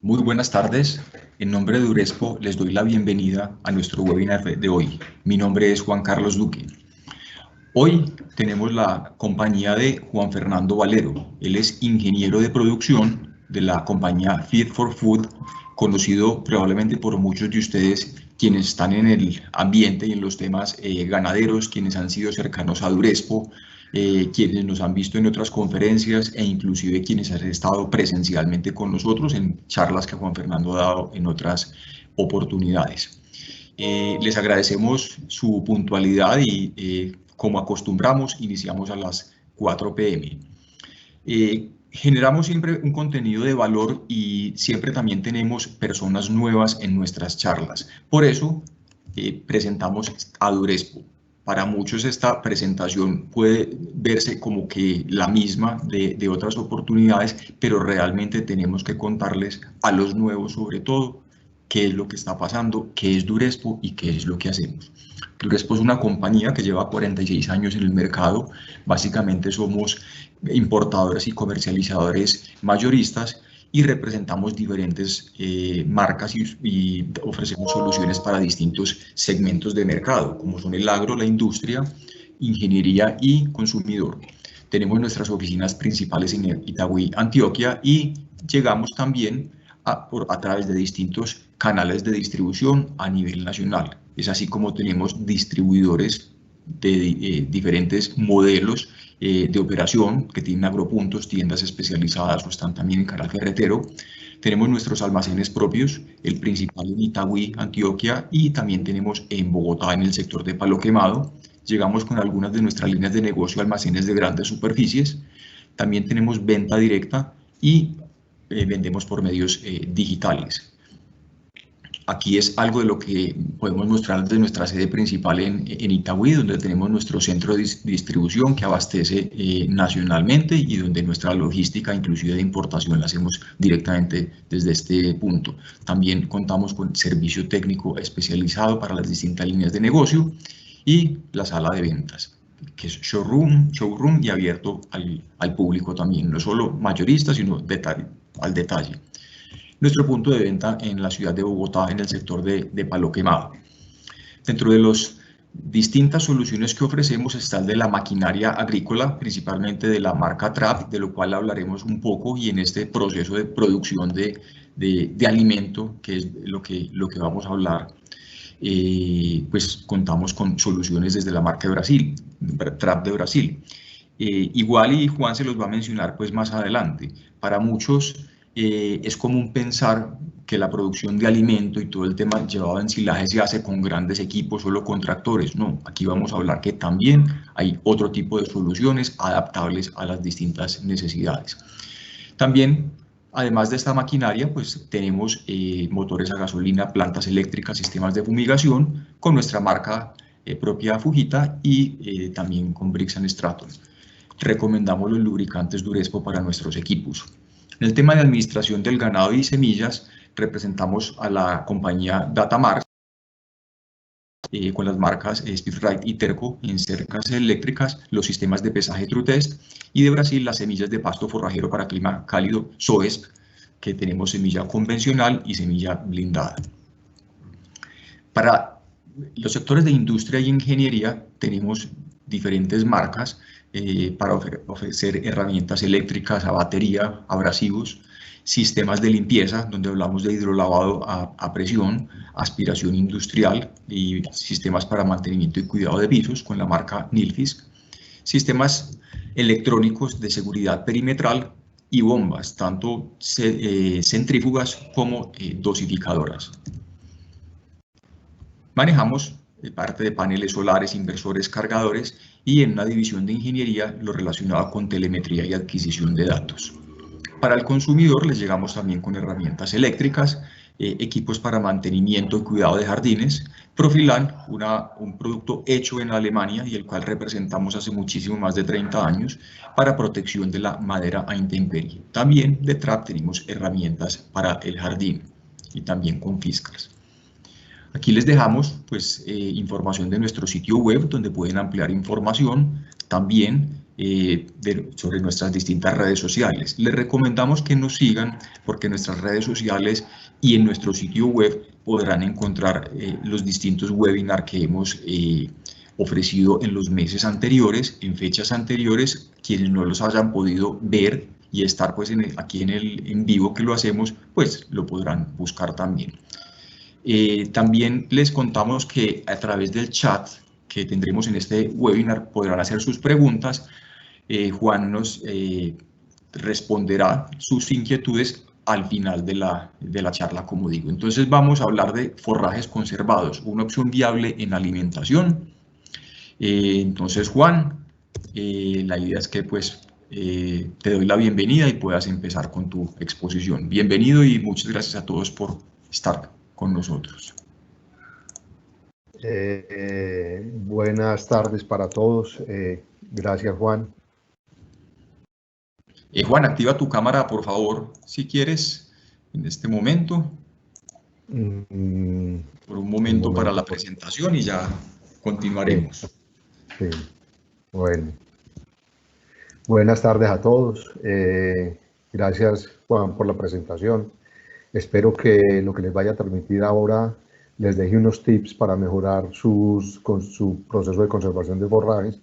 Muy buenas tardes. En nombre de Urespo les doy la bienvenida a nuestro webinar de hoy. Mi nombre es Juan Carlos Duque. Hoy tenemos la compañía de Juan Fernando Valero. Él es ingeniero de producción de la compañía Feed for Food, conocido probablemente por muchos de ustedes quienes están en el ambiente y en los temas ganaderos, quienes han sido cercanos a Urespo, quienes nos han visto en otras conferencias e inclusive quienes han estado presencialmente con nosotros en charlas que Juan Fernando ha dado en otras oportunidades. Les agradecemos su puntualidad y como acostumbramos, iniciamos a las 4 p.m. Generamos siempre un contenido de valor y siempre también tenemos personas nuevas en nuestras charlas. Por eso presentamos a Durespo. Para muchos esta presentación puede verse como que la misma de otras oportunidades, pero realmente tenemos que contarles a los nuevos sobre todo qué es lo que está pasando, qué es Durespo y qué es lo que hacemos. Durespo es una compañía que lleva 46 años en el mercado. Básicamente somos importadores y comercializadores mayoristas y representamos diferentes marcas y ofrecemos soluciones para distintos segmentos de mercado, como son el agro, la industria, ingeniería y consumidor. Tenemos nuestras oficinas principales en Itagüí, Antioquia, y llegamos también a través de distintos canales de distribución a nivel nacional. Es así como tenemos distribuidores de diferentes modelos de operación que tienen agropuntos, tiendas especializadas o están también en canal ferretero. Tenemos nuestros almacenes propios, el principal en Itagüí, Antioquia, y también tenemos en Bogotá, en el sector de Palo Quemado. Llegamos con algunas de nuestras líneas de negocio a almacenes de grandes superficies. También tenemos venta directa y vendemos por medios digitales. Aquí es algo de lo que podemos mostrar desde nuestra sede principal en Itagüí, donde tenemos nuestro centro de distribución que abastece nacionalmente y donde nuestra logística, inclusive de importación, la hacemos directamente desde este punto. También contamos con servicio técnico especializado para las distintas líneas de negocio y la sala de ventas, que es showroom y abierto al público también, no solo mayorista, sino al detalle. Nuestro punto de venta en la ciudad de Bogotá, en el sector de Palo Quemado. Dentro de las distintas soluciones que ofrecemos está el de la maquinaria agrícola, principalmente de la marca Trap, de lo cual hablaremos un poco, y en este proceso de producción de alimento, que es lo que vamos a hablar, pues contamos con soluciones desde la marca de Brasil, Trap de Brasil. Igual y Juan se los va a mencionar pues más adelante. Para muchos es común pensar que la producción de alimento y todo el tema llevado en silaje se hace con grandes equipos, solo con tractores. No, aquí vamos a hablar que también hay otro tipo de soluciones adaptables a las distintas necesidades. También, además de esta maquinaria, pues tenemos motores a gasolina, plantas eléctricas, sistemas de fumigación con nuestra marca propia Fujita y también con Briggs & Stratton. Recomendamos los lubricantes Durespo para nuestros equipos. En el tema de administración del ganado y semillas, representamos a la compañía Datamark con las marcas Speedrite y Terco en cercas eléctricas, los sistemas de pesaje TrueTest, y de Brasil las semillas de pasto forrajero para clima cálido SOESP, que tenemos semilla convencional y semilla blindada. Para los sectores de industria y ingeniería tenemos diferentes marcas para ofrecer herramientas eléctricas a batería, abrasivos, sistemas de limpieza, donde hablamos de hidrolavado a presión, aspiración industrial y sistemas para mantenimiento y cuidado de pisos con la marca Nilfisk, sistemas electrónicos de seguridad perimetral y bombas, tanto centrífugas como dosificadoras. Manejamos parte de paneles solares, inversores, cargadores y en una división de ingeniería lo relacionado con telemetría y adquisición de datos. Para el consumidor les llegamos también con herramientas eléctricas, equipos para mantenimiento y cuidado de jardines, Profilan, un producto hecho en Alemania y el cual representamos hace muchísimo más de 30 años para protección de la madera a intemperie. También de Trap tenemos herramientas para el jardín y también con Fiskars. Aquí les dejamos pues, información de nuestro sitio web donde pueden ampliar información. También sobre nuestras distintas redes sociales. Les recomendamos que nos sigan porque en nuestras redes sociales y en nuestro sitio web podrán encontrar los distintos webinars que hemos ofrecido en los meses anteriores, en fechas anteriores. Quienes no los hayan podido ver y estar pues aquí en vivo que lo hacemos, pues lo podrán buscar también. También les contamos que a través del chat que tendremos en este webinar podrán hacer sus preguntas. Juan nos responderá sus inquietudes al final de la charla, como digo. Entonces vamos a hablar de forrajes conservados, una opción viable en alimentación. Entonces, Juan, la idea es que pues te doy la bienvenida y puedas empezar con tu exposición. Bienvenido y muchas gracias a todos por estar con nosotros. Buenas tardes para todos. Gracias, Juan. Juan, activa tu cámara, por favor, si quieres, en este momento. Por un momento para la presentación y ya continuaremos. Sí. Bueno. Buenas tardes a todos. Gracias, Juan, por la presentación. Espero que lo que les vaya a transmitir ahora les deje unos tips para mejorar su proceso de conservación de forrajes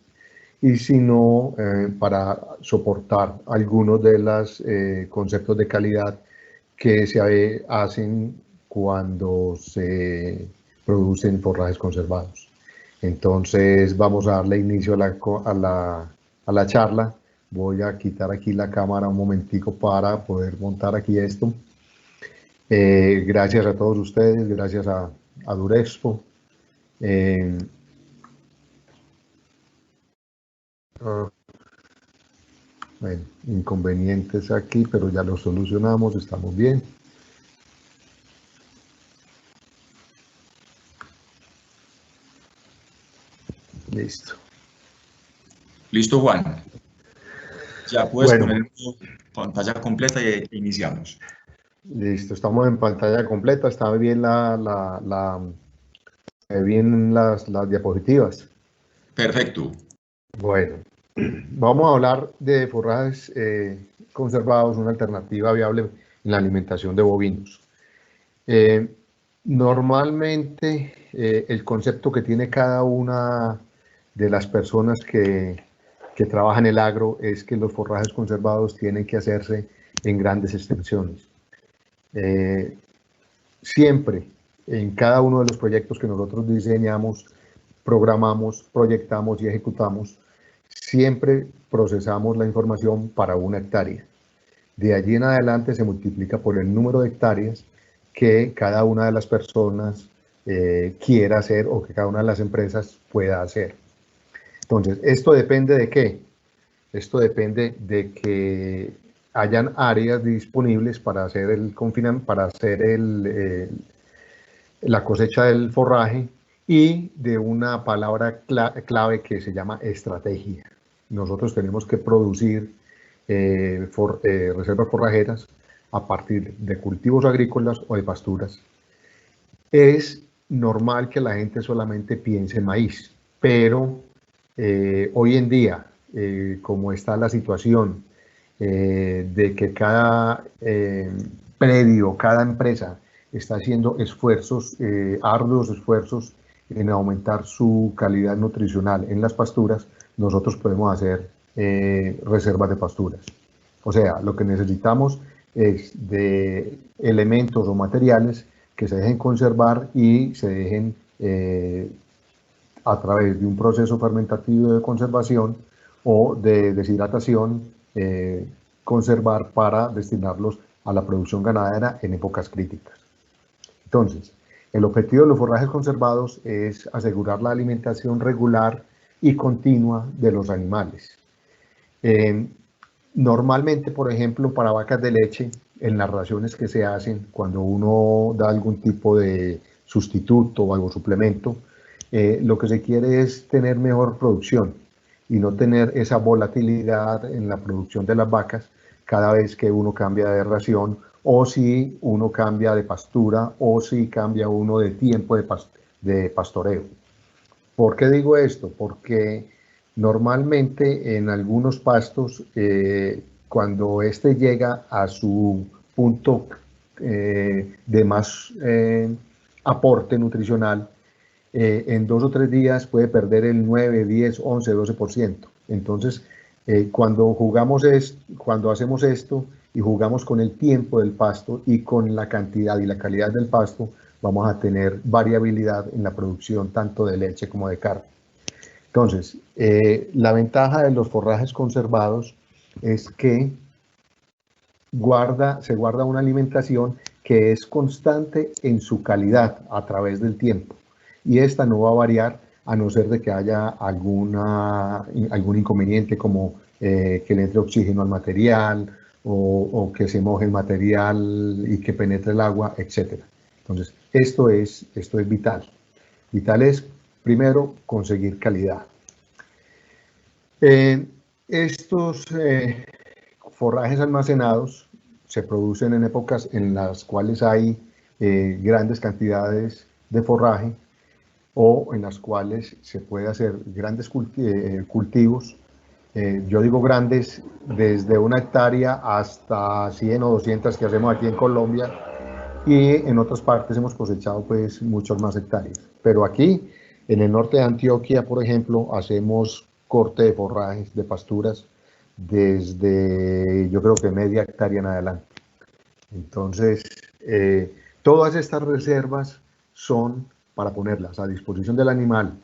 y si no, para soportar algunos de los conceptos de calidad que se hacen cuando se producen forrajes conservados. Entonces vamos a darle inicio a la charla. Voy a quitar aquí la cámara un momentico para poder montar aquí esto. Gracias a todos ustedes, gracias a Durexpo. Bueno, inconvenientes aquí, pero ya los solucionamos, estamos bien. Listo. Listo, Juan. Ya puedes poner pantalla completa y iniciamos. Listo, estamos en pantalla completa, está bien bien las diapositivas. Perfecto. Bueno, vamos a hablar de forrajes conservados, una alternativa viable en la alimentación de bovinos. Normalmente el concepto que tiene cada una de las personas que trabajan en el agro es que los forrajes conservados tienen que hacerse en grandes extensiones. Siempre, en cada uno de los proyectos que nosotros diseñamos, programamos, proyectamos y ejecutamos, siempre procesamos la información para 1 hectárea. De allí en adelante se multiplica por el número de hectáreas que cada una de las personas quiera hacer o que cada una de las empresas pueda hacer. Entonces, ¿esto depende de qué? Esto depende de que hayan áreas disponibles para hacer la cosecha del forraje y de una palabra clave que se llama estrategia. Nosotros tenemos que producir reservas forrajeras a partir de cultivos agrícolas o de pasturas. Es normal que la gente solamente piense en maíz, pero hoy en día, como está la situación de que cada predio, cada empresa está haciendo esfuerzos, arduos esfuerzos en aumentar su calidad nutricional en las pasturas, nosotros podemos hacer reservas de pasturas. O sea, lo que necesitamos es de elementos o materiales que se dejen conservar y se dejen a través de un proceso fermentativo de conservación o de deshidratación conservar para destinarlos a la producción ganadera en épocas críticas. Entonces, el objetivo de los forrajes conservados es asegurar la alimentación regular y continua de los animales. Normalmente, por ejemplo, para vacas de leche, en las raciones que se hacen, cuando uno da algún tipo de sustituto o algo suplemento, lo que se quiere es tener mejor producción y no tener esa volatilidad en la producción de las vacas cada vez que uno cambia de ración o si uno cambia de pastura o si cambia uno de tiempo de pastoreo. ¿Por qué digo esto? Porque Normalmente en algunos pastos, cuando este llega a su punto de más aporte nutricional, en 2 o 3 días puede perder el 9, 10, 11, 12%. Entonces, cuando hacemos esto y jugamos con el tiempo del pasto y con la cantidad y la calidad del pasto, vamos a tener variabilidad en la producción tanto de leche como de carne. Entonces, la ventaja de los forrajes conservados es que se guarda una alimentación que es constante en su calidad a través del tiempo. Y esta no va a variar a no ser de que haya algún inconveniente como que le entre oxígeno al material o que se moje el material y que penetre el agua, etc. Entonces, esto es vital. Vital es, primero, conseguir calidad. Estos forrajes almacenados se producen en épocas en las cuales hay grandes cantidades de forraje o en las cuales se puede hacer grandes cultivos. Yo digo grandes desde 1 hectárea hasta 100 o 200 que hacemos aquí en Colombia, y en otras partes hemos cosechado pues muchas más hectáreas. Pero aquí en el norte de Antioquia, por ejemplo, hacemos corte de forrajes, de pasturas, desde yo creo que media hectárea en adelante. Entonces, todas estas reservas son para ponerlas a disposición del animal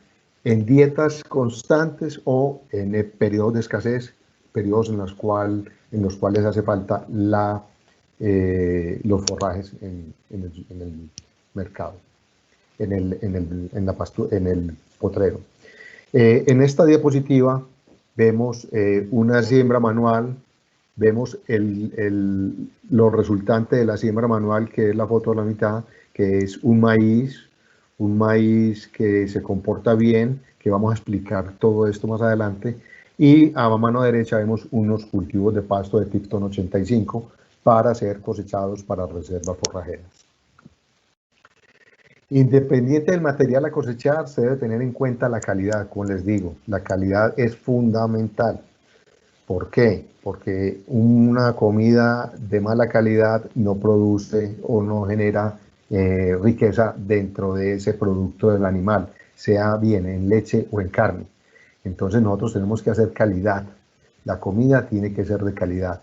en dietas constantes o en periodos de escasez, periodos en los cuales hace falta los forrajes en el mercado, en el potrero. En esta diapositiva vemos una siembra manual, vemos lo resultante de la siembra manual, que es la foto a la mitad, que es un maíz que se comporta bien, que vamos a explicar todo esto más adelante. Y a mano derecha vemos unos cultivos de pasto de Picton 85 para ser cosechados para reservas forrajeras. Independiente del material a cosechar, se debe tener en cuenta la calidad. Como les digo, la calidad es fundamental. ¿Por qué? Porque una comida de mala calidad no produce o no genera riqueza dentro de ese producto del animal, sea bien en leche o en carne. Entonces nosotros tenemos que hacer calidad. La comida tiene que ser de calidad.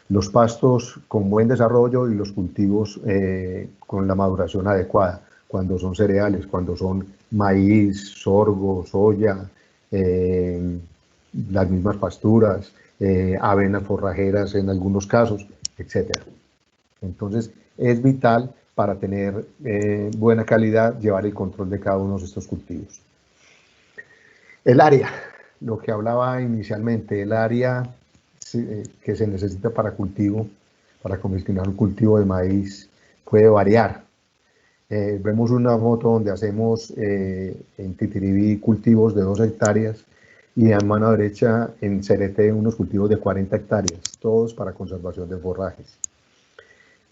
Los pastos con buen desarrollo y los cultivos con la maduración adecuada, cuando son cereales, cuando son maíz, sorgo, soya, las mismas pasturas, avenas forrajeras en algunos casos, etc. Entonces, es vital para tener buena calidad llevar el control de cada uno de estos cultivos. El área, lo que hablaba inicialmente, el área que se necesita para confeccionar un cultivo de maíz puede variar. Vemos una foto donde hacemos en Titiribí cultivos de 2 hectáreas y a mano derecha en Cereté unos cultivos de 40 hectáreas, todos para conservación de forrajes.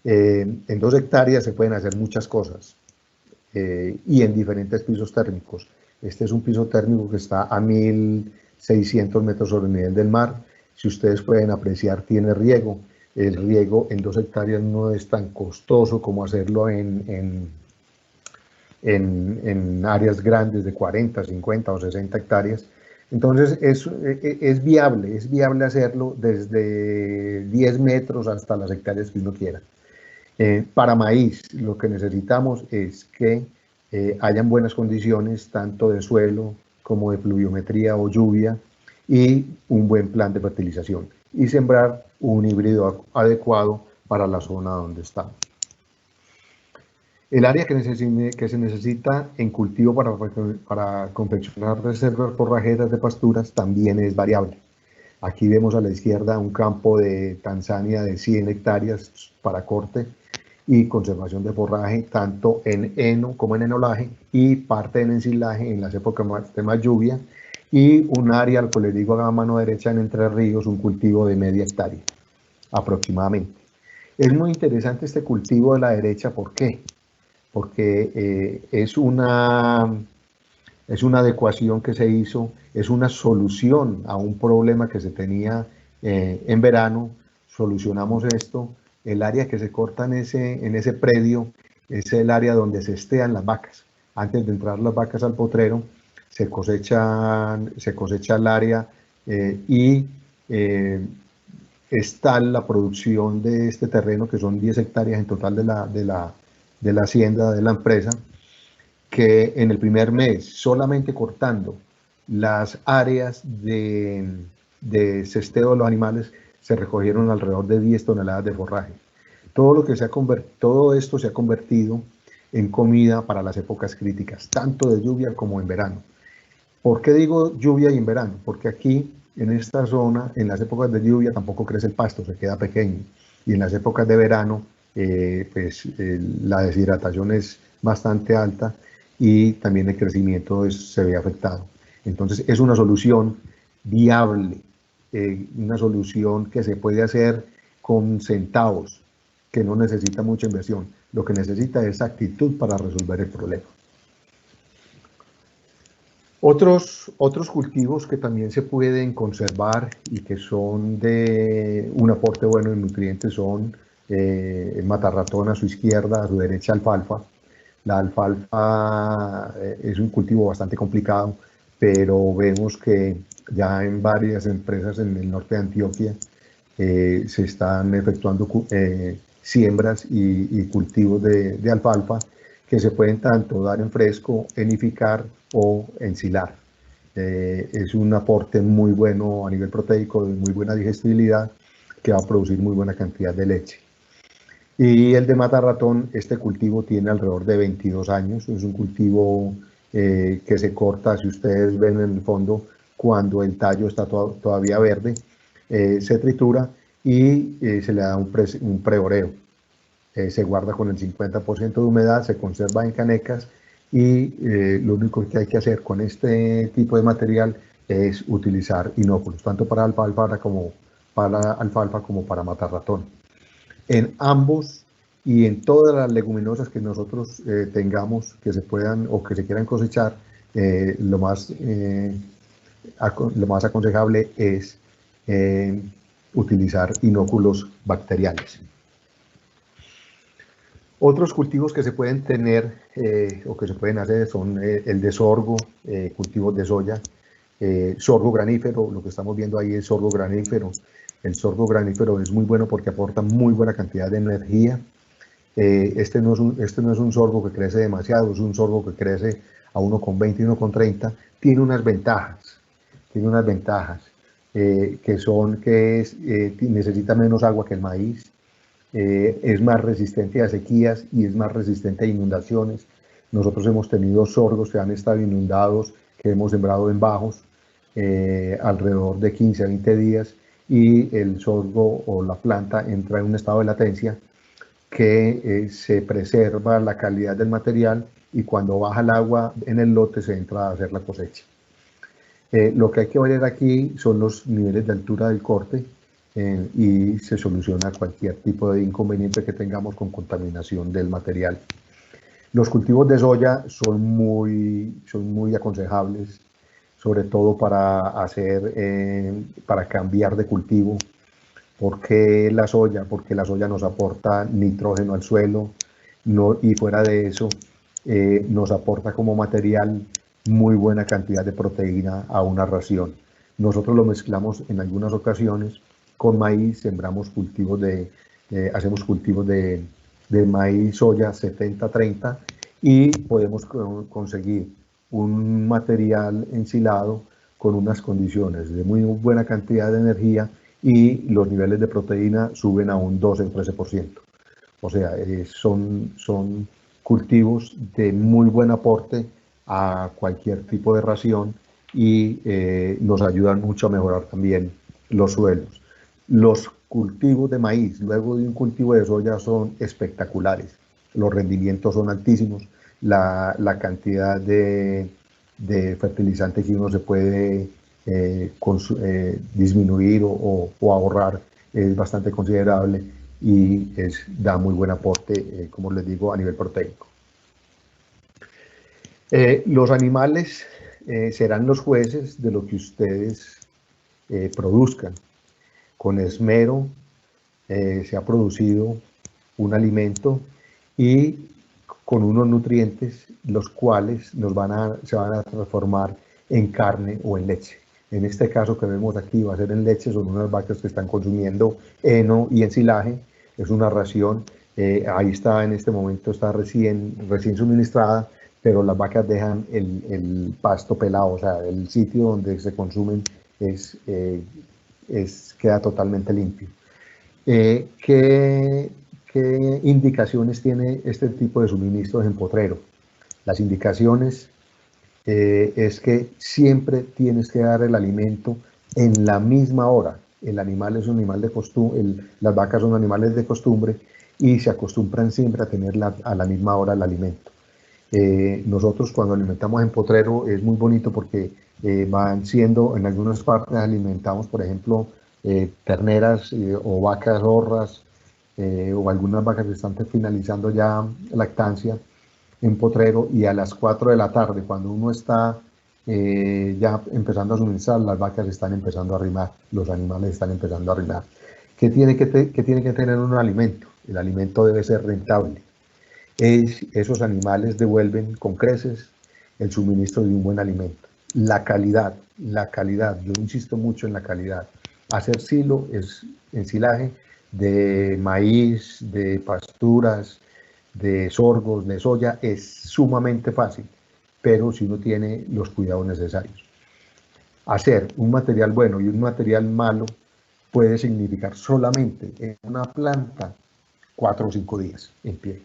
En 2 hectáreas se pueden hacer muchas cosas y en diferentes pisos térmicos. Este es un piso térmico que está a 1600 metros sobre el nivel del mar. Si ustedes pueden apreciar, tiene riego. El riego en 2 hectáreas no es tan costoso como hacerlo en áreas grandes de 40, 50 o 60 hectáreas. Entonces es viable hacerlo desde 10 metros hasta las hectáreas que uno quiera. Para maíz, lo que necesitamos es que hayan buenas condiciones, tanto de suelo como de pluviometría o lluvia, y un buen plan de fertilización, y sembrar un híbrido adecuado para la zona donde estamos. El área que se necesita en cultivo para confeccionar reservas forrajeras de pasturas también es variable. Aquí vemos a la izquierda un campo de Tanzania de 100 hectáreas para corte y conservación de forraje, tanto en heno como en enolaje, y parte en ensilaje en las épocas de más lluvia, y un área, al que les digo a mano derecha en Entre Ríos, un cultivo de media hectárea aproximadamente. Es muy interesante este cultivo de la derecha, ¿por qué? Porque es una Es una adecuación que se hizo, es una solución a un problema que se tenía en verano. Solucionamos esto. El área que se corta en ese predio es el área donde se estean las vacas. Antes de entrar las vacas al potrero, se cosecha el área y está la producción de este terreno, que son 10 hectáreas en total de la hacienda, de la empresa, que en el primer mes, solamente cortando las áreas de cesteo de los animales, se recogieron alrededor de 10 toneladas de forraje. Todo esto se ha convertido en comida para las épocas críticas, tanto de lluvia como en verano. ¿Por qué digo lluvia y en verano? Porque aquí, en esta zona, en las épocas de lluvia tampoco crece el pasto, se queda pequeño. Y en las épocas de verano, la deshidratación es bastante alta y también el crecimiento se ve afectado. Entonces, es una solución viable, una solución que se puede hacer con centavos, que no necesita mucha inversión. Lo que necesita es actitud para resolver el problema. Otros cultivos que también se pueden conservar y que son de un aporte bueno de nutrientes son el matarratón a su izquierda, a su derecha alfalfa. La alfalfa es un cultivo bastante complicado, pero vemos que ya en varias empresas en el norte de Antioquia se están efectuando siembras y cultivos de alfalfa que se pueden tanto dar en fresco, enificar o ensilar. Es un aporte muy bueno a nivel proteico, de muy buena digestibilidad, que va a producir muy buena cantidad de leche. Y el de matarratón, este cultivo tiene alrededor de 22 años, es un cultivo que se corta, si ustedes ven en el fondo, cuando el tallo está todavía verde, se tritura y se le da un preoreo. Se guarda con el 50% de humedad, se conserva en canecas y lo único que hay que hacer con este tipo de material es utilizar inóculos, tanto para alfalfa como para matarratón. En ambos y en todas las leguminosas que nosotros tengamos que se puedan o que se quieran cosechar, lo más aconsejable es utilizar inóculos bacteriales. Otros cultivos que se pueden tener o que se pueden hacer son el de sorgo, cultivos de soya, sorgo granífero. Lo que estamos viendo ahí es sorgo granífero. El sorgo granífero es muy bueno porque aporta muy buena cantidad de energía. Este no es un sorgo que crece demasiado, es un sorgo que crece a 1,20 y 1,30. Tiene unas ventajas, necesita menos agua que el maíz, es más resistente a sequías y es más resistente a inundaciones. Nosotros hemos tenido sorgos que han estado inundados, que hemos sembrado en bajos, alrededor de 15 a 20 días, y el sorgo o la planta entra en un estado de latencia que se preserva la calidad del material y cuando baja el agua en el lote se entra a hacer la cosecha. Lo que hay que ver aquí son los niveles de altura del corte y se soluciona cualquier tipo de inconveniente que tengamos con contaminación del material. Los cultivos de soya son muy aconsejables, sobre todo para cambiar de cultivo. ¿Por qué la soya? Porque la soya nos aporta nitrógeno al suelo y fuera de eso nos aporta como material muy buena cantidad de proteína a una ración. Nosotros lo mezclamos en algunas ocasiones con maíz, hacemos cultivos de maíz soya 70-30 y podemos conseguir un material ensilado con unas condiciones de muy buena cantidad de energía y los niveles de proteína suben a un 12 o 13%. O sea, son cultivos de muy buen aporte a cualquier tipo de ración y nos ayudan mucho a mejorar también los suelos. Los cultivos de maíz, luego de un cultivo de soya, son espectaculares. Los rendimientos son altísimos. La cantidad de fertilizante que uno se puede disminuir o ahorrar es bastante considerable y da muy buen aporte, como les digo, a nivel proteico. Los animales serán los jueces de lo que ustedes produzcan. Con esmero se ha producido un alimento y con unos nutrientes los cuales se van a transformar en carne o en leche. En este caso que vemos aquí va a ser en leche, son unas vacas que están consumiendo heno y ensilaje, es una ración, ahí está en este momento, está recién suministrada, pero las vacas dejan el pasto pelado, o sea, el sitio donde se consumen queda totalmente limpio. ¿Qué indicaciones tiene este tipo de suministros en potrero? Las indicaciones es que siempre tienes que dar el alimento en la misma hora. El animal es un animal de costumbre, las vacas son animales de costumbre y se acostumbran siempre a tener a la misma hora el alimento. Nosotros cuando alimentamos en potrero es muy bonito porque van siendo, en algunas partes alimentamos, por ejemplo, terneras o vacas horras o algunas vacas que están finalizando ya lactancia en potrero, y a las 4 de la tarde, cuando uno está ya empezando a suministrar, las vacas están empezando a arrimar, los animales están empezando a arrimar. ¿Qué tiene que tener un alimento? El alimento debe ser rentable. Esos animales devuelven con creces el suministro de un buen alimento. La calidad, yo insisto mucho en la calidad. Hacer silo es ensilaje de maíz, de pasturas, de sorgos, de soya, es sumamente fácil, pero si uno tiene los cuidados necesarios. Hacer un material bueno y un material malo puede significar solamente en una planta 4 o 5 días en pie,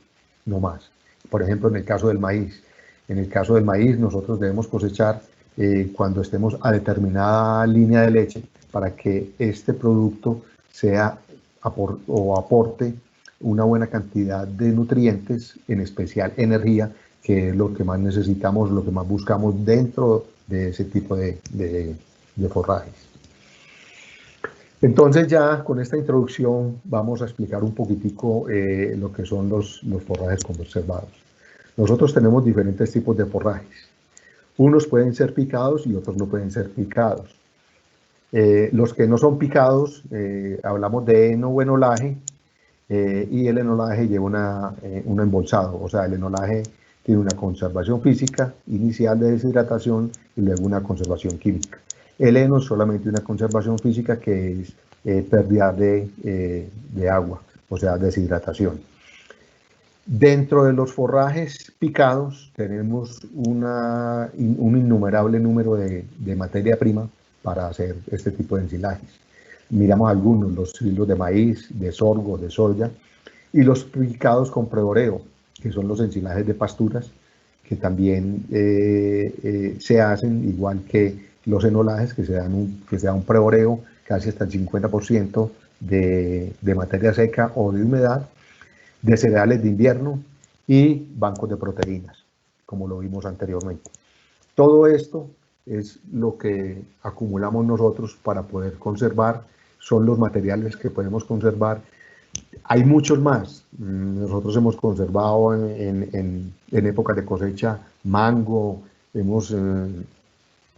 no más. Por ejemplo, en el caso del maíz. En el caso del maíz, nosotros debemos cosechar cuando estemos a determinada línea de leche para que este producto sea aporte una buena cantidad de nutrientes, en especial energía, que es lo que más necesitamos, lo que más buscamos dentro de ese tipo de forrajes. Entonces ya con esta introducción vamos a explicar un poquitico lo que son los forrajes conservados. Nosotros tenemos diferentes tipos de forrajes. Unos pueden ser picados y otros no pueden ser picados. Los que no son picados, hablamos de heno o enolaje, y el enolaje lleva un embolsado, o sea, el enolaje tiene una conservación física inicial de deshidratación y luego una conservación química. El heno es solamente una conservación física que es pérdida de agua, o sea, deshidratación. Dentro de los forrajes picados tenemos un innumerable número de materia prima para hacer este tipo de ensilajes. Miramos algunos, los hilos de maíz, de sorgo, de soya, y los picados con preboreo, que son los ensilajes de pasturas, que también se hacen igual que los enolajes, que se da un preboreo casi hasta el 50% de materia seca o de humedad, de cereales de invierno y bancos de proteínas, como lo vimos anteriormente. Todo esto es lo que acumulamos nosotros para poder conservar, son los materiales que podemos conservar. Hay muchos más. Nosotros hemos conservado en épocas de cosecha mango, hemos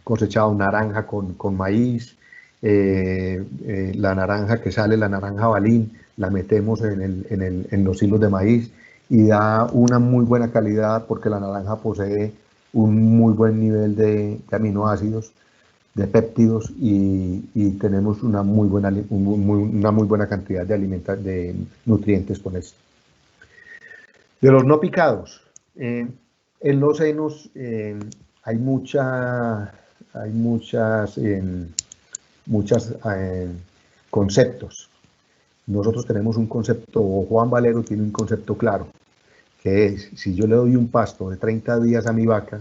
cosechado naranja con maíz, la naranja que sale, la naranja balín, la metemos en los hilos de maíz y da una muy buena calidad porque la naranja posee un muy buen nivel de aminoácidos, de péptidos, y tenemos una muy buena cantidad de nutrientes con esto. De los no picados, en los henos hay muchos conceptos. Nosotros tenemos un concepto, o Juan Valero tiene un concepto claro, que es, si yo le doy un pasto de 30 días a mi vaca,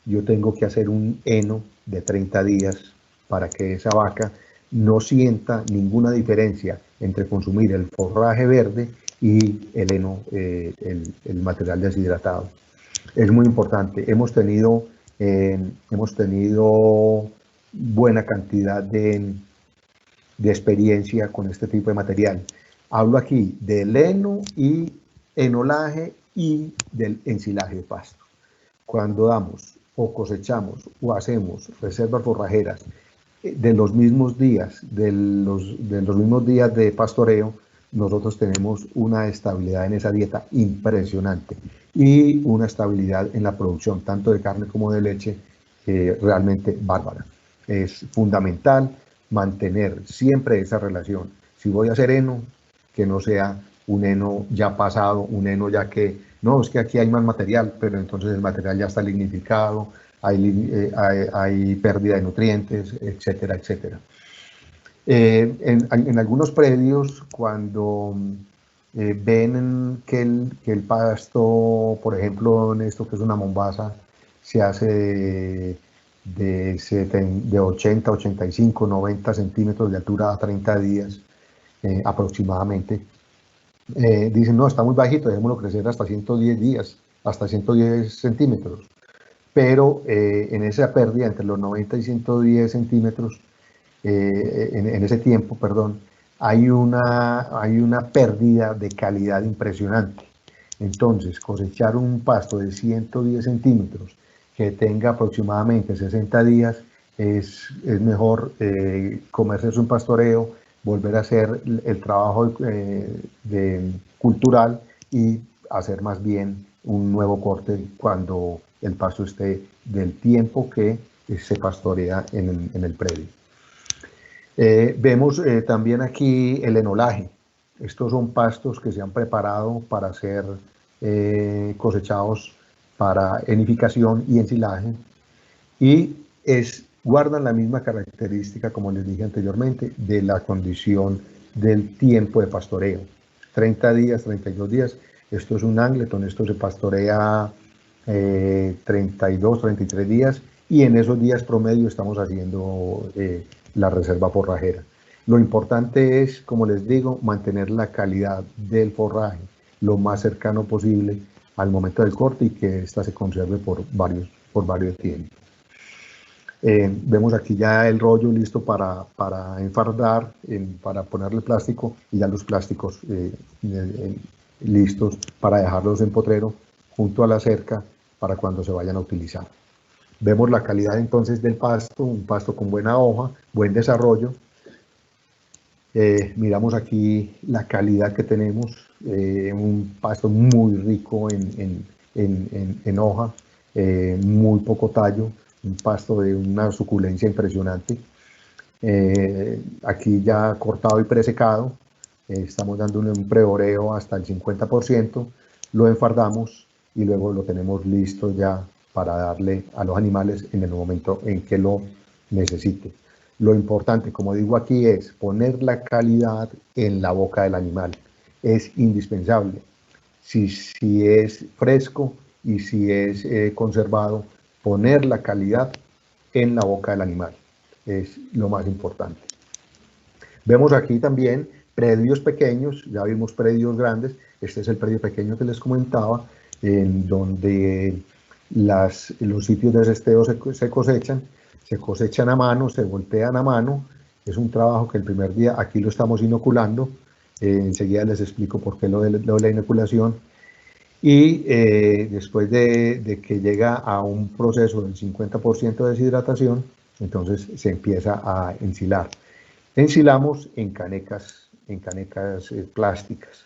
yo tengo que hacer un heno de 30 días para que esa vaca no sienta ninguna diferencia entre consumir el forraje verde y el heno, el material deshidratado. Es muy importante. Hemos tenido buena cantidad de experiencia con este tipo de material. Hablo aquí del heno y enolaje y del ensilaje de pasto. cuando damos o cosechamos o hacemos reservas forrajeras de los mismos días, de los mismos días de pastoreo, nosotros tenemos una estabilidad en esa dieta impresionante y una estabilidad en la producción, tanto de carne como de leche, realmente bárbara. Es fundamental mantener siempre esa relación. Si voy a hacer heno, que no sea un heno ya pasado, un heno ya que, no, es que aquí hay más material, pero entonces el material ya está lignificado, hay pérdida de nutrientes, etcétera, etcétera. En algunos predios, cuando ven que el pasto, por ejemplo, en esto que es una mombaza, se hace de 80, 85, 90 centímetros de altura a 30 días aproximadamente, dicen, no, está muy bajito, dejémoslo crecer hasta 110 días, hasta 110 centímetros. Pero en esa pérdida entre los 90 y 110 centímetros, en ese tiempo, perdón, hay una pérdida de calidad impresionante. Entonces, cosechar un pasto de 110 centímetros que tenga aproximadamente 60 días, es mejor comerse un pastoreo, volver a hacer el trabajo cultural y hacer más bien un nuevo corte cuando el pasto esté del tiempo que se pastorea en el predio. Vemos también aquí el enolaje. Estos son pastos que se han preparado para ser cosechados para enificación y ensilaje, y guardan la misma característica, como les dije anteriormente, de la condición del tiempo de pastoreo. 30 días, 32 días. Esto es un Angleton, esto se pastorea 32, 33 días, y en esos días promedio estamos haciendo la reserva forrajera. Lo importante es, como les digo, mantener la calidad del forraje lo más cercano posible al momento del corte y que ésta se conserve por varios tiempos. Vemos aquí ya el rollo listo para enfardar, para ponerle plástico, y ya los plásticos listos para dejarlos en potrero junto a la cerca para cuando se vayan a utilizar. Vemos la calidad entonces del pasto, un pasto con buena hoja, buen desarrollo. Miramos aquí la calidad que tenemos, un pasto muy rico en hoja, muy poco tallo, un pasto de una suculencia impresionante. Aquí ya cortado y presecado, estamos dándole un preoreo hasta el 50%, lo enfardamos y luego lo tenemos listo ya para darle a los animales en el momento en que lo necesite. Lo importante, como digo aquí, es poner la calidad en la boca del animal. Es indispensable. Si es fresco y si es conservado, poner la calidad en la boca del animal es lo más importante. Vemos aquí también predios pequeños, ya vimos predios grandes. Este es el predio pequeño que les comentaba, en donde los sitios de cesteo se cosechan a mano, se voltean a mano. Es un trabajo que el primer día aquí lo estamos inoculando. Enseguida les explico por qué lo de la inoculación. Y después de que llega a un proceso del 50% de deshidratación, entonces se empieza a ensilar. Ensilamos en canecas plásticas.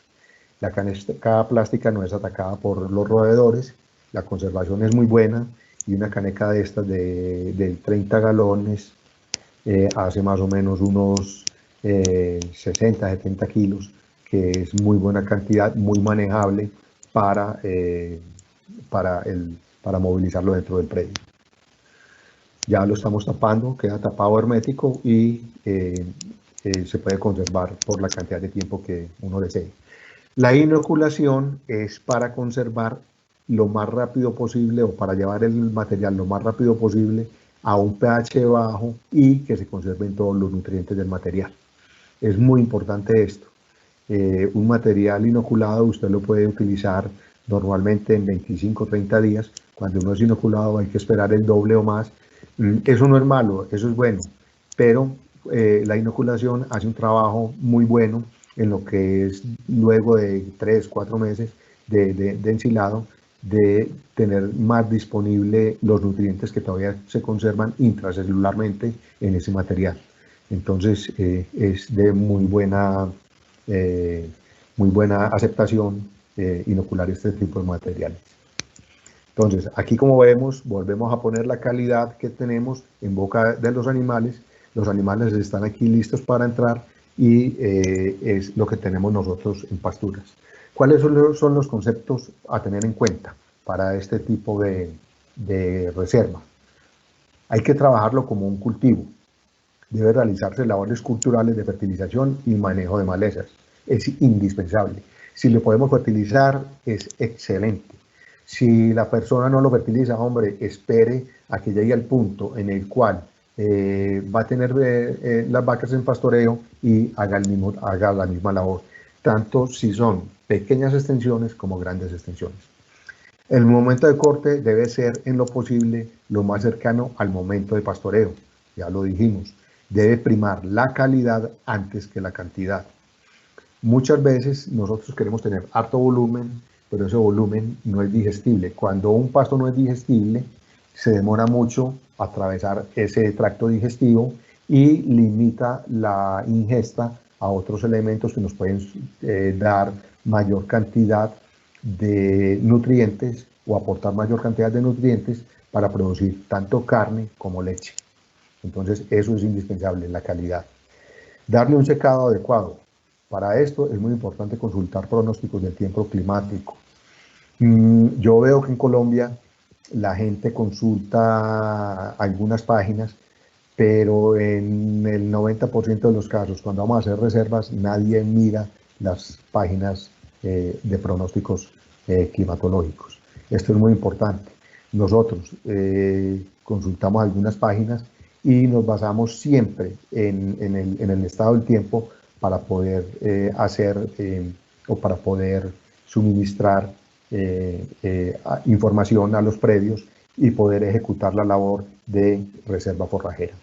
La caneca plástica no es atacada por los roedores, la conservación es muy buena, y una caneca de estas de 30 galones hace más o menos unos 60, 70 kilos, que es muy buena cantidad, muy manejable para movilizarlo dentro del predio. Ya lo estamos tapando, queda tapado hermético y se puede conservar por la cantidad de tiempo que uno desee. La inoculación es para conservar lo más rápido posible, o para llevar el material lo más rápido posible a un pH bajo y que se conserven todos los nutrientes del material. Es muy importante esto. Un material inoculado usted lo puede utilizar normalmente en 25 o 30 días. Cuando uno es inoculado hay que esperar el doble o más. Eso no es malo, eso es bueno, pero la inoculación hace un trabajo muy bueno en lo que es luego de 3 o 4 meses de ensilado. de tener más disponible los nutrientes que todavía se conservan intracelularmente en ese material. Entonces es de muy buena aceptación inocular este tipo de materiales. Entonces, aquí como vemos, volvemos a poner la calidad que tenemos en boca de los animales. Los animales están aquí listos para entrar y es lo que tenemos nosotros en pasturas. ¿Cuáles son los conceptos a tener en cuenta para este tipo de reserva? Hay que trabajarlo como un cultivo. Debe realizarse labores culturales de fertilización y manejo de malezas. Es indispensable. Si lo podemos fertilizar, es excelente. Si la persona no lo fertiliza, hombre, espere a que llegue al punto en el cual va a tener las vacas en pastoreo y haga la misma labor, tanto si son pequeñas extensiones como grandes extensiones. El momento de corte debe ser en lo posible lo más cercano al momento de pastoreo, ya lo dijimos. Debe primar la calidad antes que la cantidad. Muchas veces nosotros queremos tener harto volumen, pero ese volumen no es digestible. Cuando un pasto no es digestible, se demora mucho atravesar ese tracto digestivo y limita la ingesta a otros elementos que nos pueden dar mayor cantidad de nutrientes o aportar mayor cantidad de nutrientes para producir tanto carne como leche. Entonces eso es indispensable, la calidad. Darle un secado adecuado. Para esto es muy importante consultar pronósticos del tiempo climático. Yo veo que en Colombia la gente consulta algunas páginas, pero en el 90% de los casos, cuando vamos a hacer reservas, nadie mira las páginas de pronósticos climatológicos. Esto es muy importante. Nosotros consultamos algunas páginas y nos basamos siempre en el estado del tiempo para poder o para poder suministrar información a los predios y poder ejecutar la labor de reserva forrajera.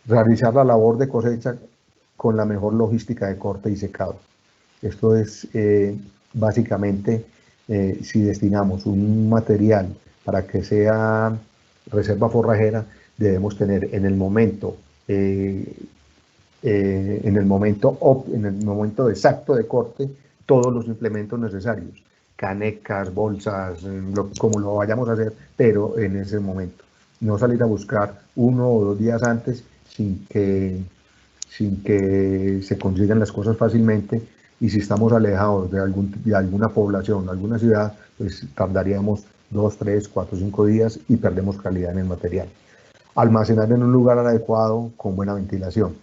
Realizar la labor de cosecha con la mejor logística de corte y secado. Esto es básicamente si destinamos un material para que sea reserva forrajera, debemos tener en el momento exacto de corte todos los implementos necesarios, canecas, bolsas, como lo vayamos a hacer, pero en ese momento. No salir a buscar 1 o 2 días antes sin que se consigan las cosas fácilmente, y si estamos alejados de alguna población, alguna ciudad, pues tardaríamos 2, 3, 4, 5 días y perdemos calidad en el material. Almacenar en un lugar adecuado con buena ventilación.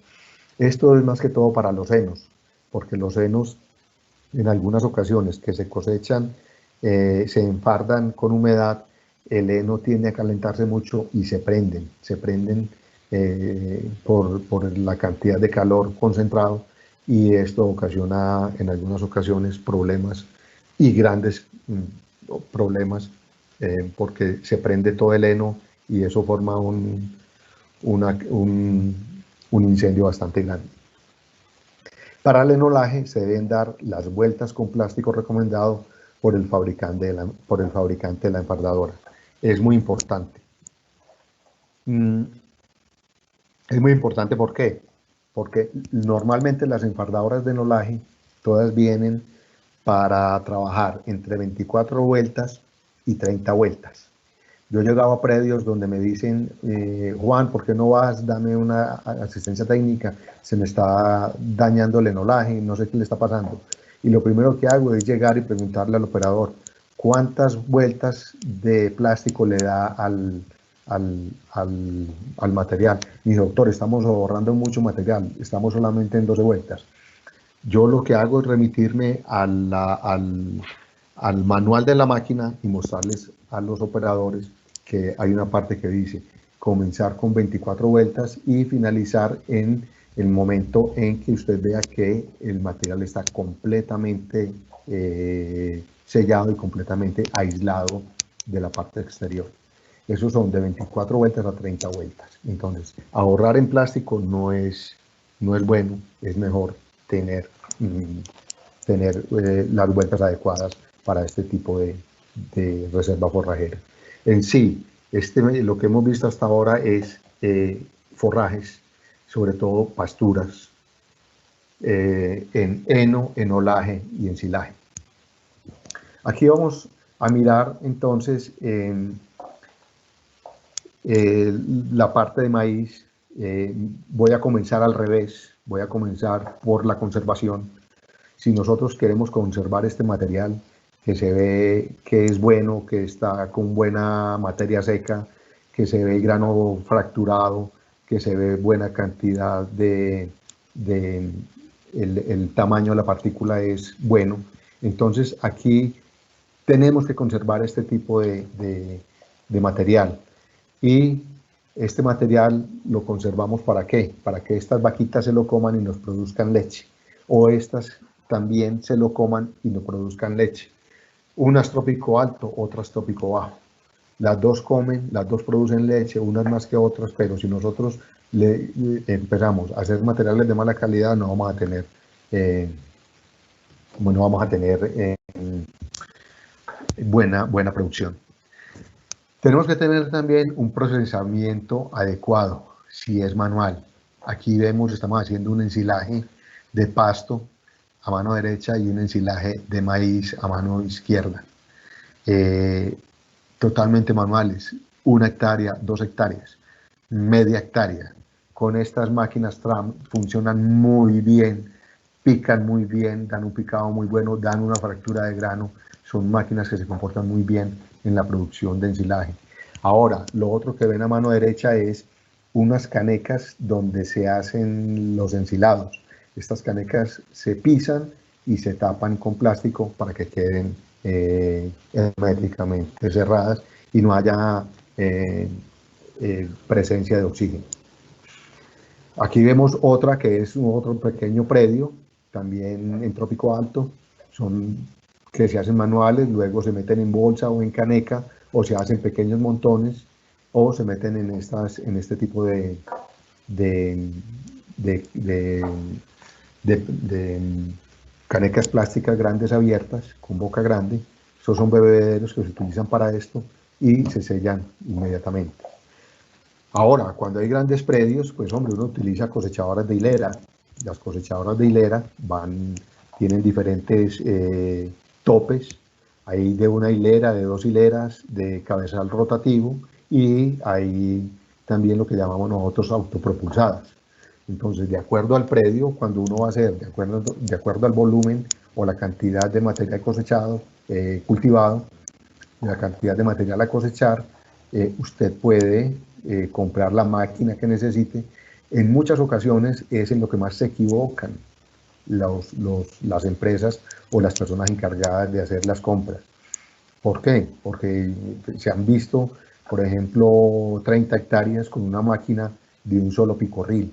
Esto es más que todo para los henos, porque los henos en algunas ocasiones que se cosechan se enfardan con humedad, el heno tiende a calentarse mucho y se prenden por la cantidad de calor concentrado, y esto ocasiona en algunas ocasiones problemas y grandes problemas porque se prende todo el heno y eso forma un incendio bastante grande. Para el enolaje se deben dar las vueltas con plástico recomendado por el fabricante de la enfardadora. Es muy importante. Es muy importante, ¿por qué? Porque normalmente las enfardadoras de enolaje todas vienen para trabajar entre 24 vueltas y 30 vueltas. Yo he llegado a predios donde me dicen, Juan, ¿por qué no vas? Dame una asistencia técnica, se me está dañando el enolaje, no sé qué le está pasando. Y lo primero que hago es llegar y preguntarle al operador, ¿cuántas vueltas de plástico le da al material? Y doctor, estamos ahorrando mucho material, estamos solamente en 12 vueltas. Yo lo que hago es remitirme al manual de la máquina y mostrarles a los operadores que hay una parte que dice comenzar con 24 vueltas y finalizar en el momento en que usted vea que el material está completamente sellado y completamente aislado de la parte exterior. Esos son de 24 vueltas a 30 vueltas. Entonces, ahorrar en plástico no es bueno, es mejor tener las vueltas adecuadas para este tipo de de reserva forrajera. En sí, lo que hemos visto hasta ahora es forrajes, sobre todo pasturas, en heno, en olaje y en silaje. Aquí vamos a mirar entonces la parte de maíz. Voy a comenzar al revés, voy a comenzar por la conservación. Si nosotros queremos conservar este material que se ve que es bueno, que está con buena materia seca, que se ve el grano fracturado, que se ve buena cantidad el tamaño de la partícula es bueno, entonces aquí tenemos que conservar este tipo de material. Y este material lo conservamos ¿para qué? Para que estas vaquitas se lo coman y nos produzcan leche. O estas también se lo coman y nos produzcan leche. Unas trópico alto, otras trópico bajo. Las dos comen, las dos producen leche, unas más que otras, pero si nosotros empezamos a hacer materiales de mala calidad, no vamos a tener, buena producción. Tenemos que tener también un procesamiento adecuado, si es manual. Aquí vemos, estamos haciendo un ensilaje de pasto a mano derecha y un ensilaje de maíz a mano izquierda. Totalmente manuales, 1 hectárea, 2 hectáreas, media hectárea. Con estas máquinas Tram funcionan muy bien, pican muy bien, dan un picado muy bueno, dan una fractura de grano. Son máquinas que se comportan muy bien en la producción de ensilaje. Ahora, lo otro que ven a mano derecha es unas canecas donde se hacen los ensilados. Estas canecas se pisan y se tapan con plástico para que queden herméticamente cerradas y no haya presencia de oxígeno. Aquí vemos otra que es otro pequeño predio, también en trópico alto, que se hacen manuales, luego se meten en bolsa o en caneca, o se hacen pequeños montones, o se meten en este tipo de canecas plásticas grandes abiertas, con boca grande. Estos son bebederos que se utilizan para esto y se sellan inmediatamente. Ahora, cuando hay grandes predios, pues hombre, uno utiliza cosechadoras de hilera. Las cosechadoras de hilera tienen diferentes topes. Hay de 1 hilera, de 2 hileras, de cabezal rotativo, y hay también lo que llamamos nosotros autopropulsadas. Entonces, de acuerdo al predio, cuando uno va a hacer, de acuerdo al volumen o la cantidad de material cosechado, cultivado, la cantidad de material a cosechar, usted puede comprar la máquina que necesite. En muchas ocasiones es en lo que más se equivocan las empresas o las personas encargadas de hacer las compras. ¿Por qué? Porque se han visto, por ejemplo, 30 hectáreas con una máquina de un solo picorril.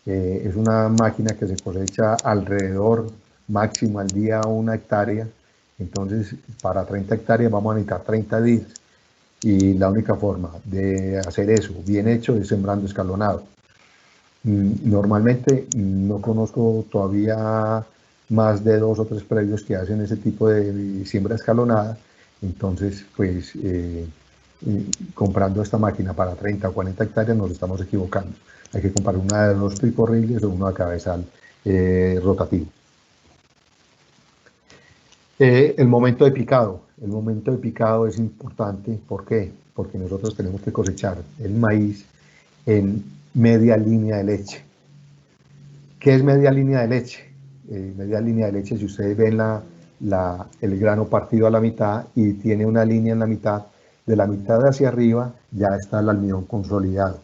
Es una máquina que se cosecha alrededor, máximo al día, 1 hectárea. Entonces, para 30 hectáreas vamos a necesitar 30 días. Y la única forma de hacer eso bien hecho es sembrando escalonado. Normalmente no conozco todavía más de 2 o 3 predios que hacen ese tipo de siembra escalonada. Entonces, pues, comprando esta máquina para 30 o 40 hectáreas nos estamos equivocando. Hay que comprar una de 2 picorriles o una de cabezal rotativo. El momento de picado. El momento de picado es importante. ¿Por qué? Porque nosotros tenemos que cosechar el maíz en media línea de leche. ¿Qué es media línea de leche? Media línea de leche, si ustedes ven el grano partido a la mitad y tiene una línea en la mitad, de la mitad hacia arriba ya está el almidón consolidado.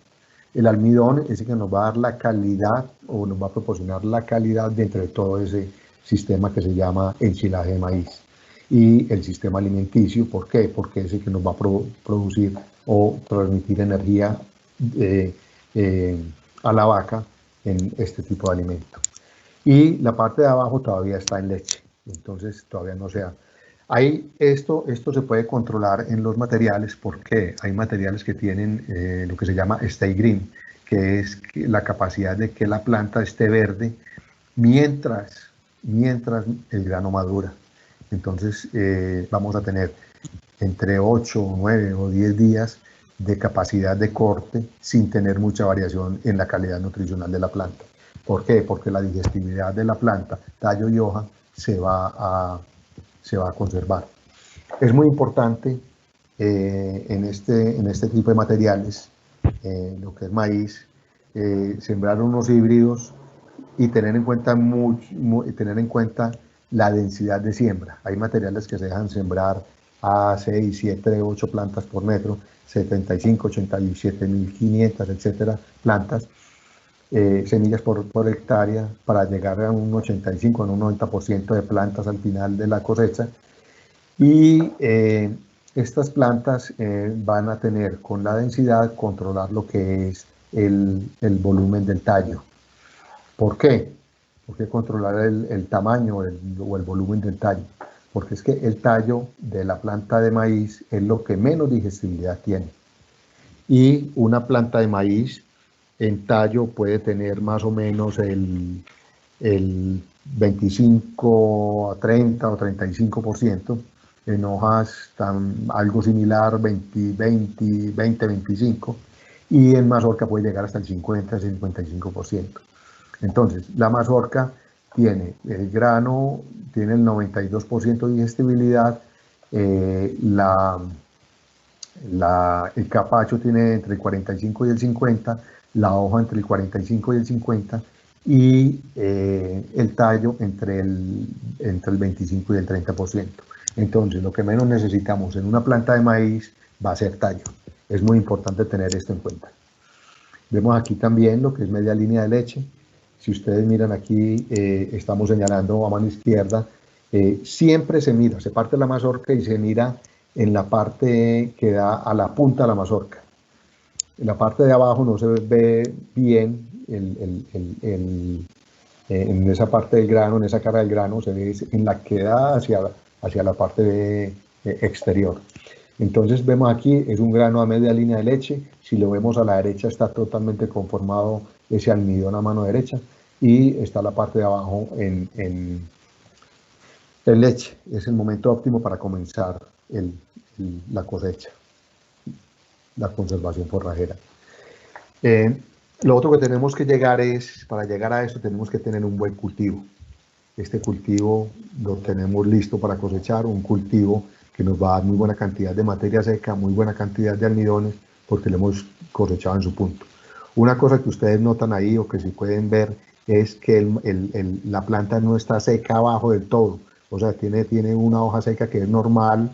El almidón es el que nos va a dar la calidad o nos va a proporcionar la calidad dentro de todo ese sistema que se llama ensilaje de maíz. Y el sistema alimenticio, ¿por qué? Porque es el que nos va a producir o transmitir energía a la vaca en este tipo de alimento. Y la parte de abajo todavía está en leche, entonces todavía no se ha. Esto se puede controlar en los materiales porque hay materiales que tienen lo que se llama stay green, que es la capacidad de que la planta esté verde mientras el grano madura. Entonces vamos a tener entre 8, 9 o 10 días de capacidad de corte sin tener mucha variación en la calidad nutricional de la planta. ¿Por qué? Porque la digestibilidad de la planta, tallo y hoja, se va a conservar. Es muy importante en este tipo de materiales, lo que es maíz, sembrar unos híbridos y tener en cuenta la densidad de siembra. Hay materiales que se dejan sembrar a 6, 7, 8 plantas por metro, 75, 87.500, etcétera, plantas, semillas por hectárea, para llegar a un 85, a un 90% de plantas al final de la cosecha. Y estas plantas van a tener con la densidad controlar lo que es el volumen del tallo. ¿Por qué? ¿Por qué controlar el tamaño o el volumen del tallo? Porque es que el tallo de la planta de maíz es lo que menos digestibilidad tiene. Y una planta de maíz en tallo puede tener más o menos el 25 a 30 o 35%. En hojas algo similar, 20, 25%. Y en mazorca puede llegar hasta el 50, 55%. Entonces, la mazorca tiene el grano, tiene el 92% de digestibilidad, el capacho tiene entre el 45 y el 50, la hoja entre el 45 y el 50, y el tallo entre el 25 y el 30%. Entonces, lo que menos necesitamos en una planta de maíz va a ser tallo. Es muy importante tener esto en cuenta. Vemos aquí también lo que es media línea de leche. Si ustedes miran aquí, estamos señalando a mano izquierda, siempre se mira, se parte la mazorca y se mira en la parte que da a la punta de la mazorca. En la parte de abajo no se ve bien en esa parte del grano, en esa cara del grano, se ve en la que da hacia la parte exterior. Entonces vemos aquí, es un grano a media línea de leche. Si lo vemos a la derecha, está totalmente conformado ese almidón a mano derecha, y está la parte de abajo en leche. Es el momento óptimo para comenzar la cosecha, la conservación forrajera. Lo otro que tenemos que llegar es, para llegar a esto, tenemos que tener un buen cultivo. Este cultivo lo tenemos listo para cosechar, un cultivo que nos va a dar muy buena cantidad de materia seca, muy buena cantidad de almidones, porque lo hemos cosechado en su punto. Una cosa que ustedes notan ahí, o que si pueden ver, es que la planta no está seca abajo del todo. O sea, tiene una hoja seca que es normal,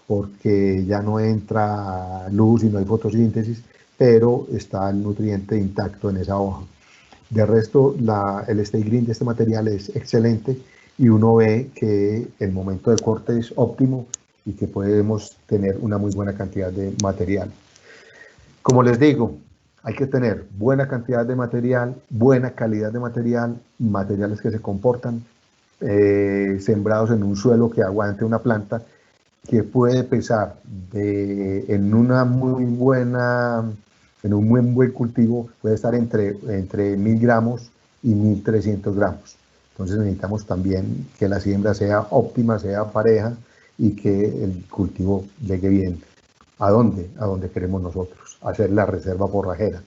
porque ya no entra luz y no hay fotosíntesis, pero está el nutriente intacto en esa hoja. De resto, el stay green de este material es excelente, y uno ve que el momento de corte es óptimo y que podemos tener una muy buena cantidad de material. Como les digo, hay que tener buena cantidad de material, buena calidad de material, materiales que se comportan, sembrados en un suelo que aguante una planta, que puede pesar en un muy buen cultivo, puede estar entre 1.000 gramos y 1.300 gramos. Entonces necesitamos también que la siembra sea óptima, sea pareja, y que el cultivo llegue bien. ¿A dónde? A donde queremos nosotros, hacer la reserva forrajera.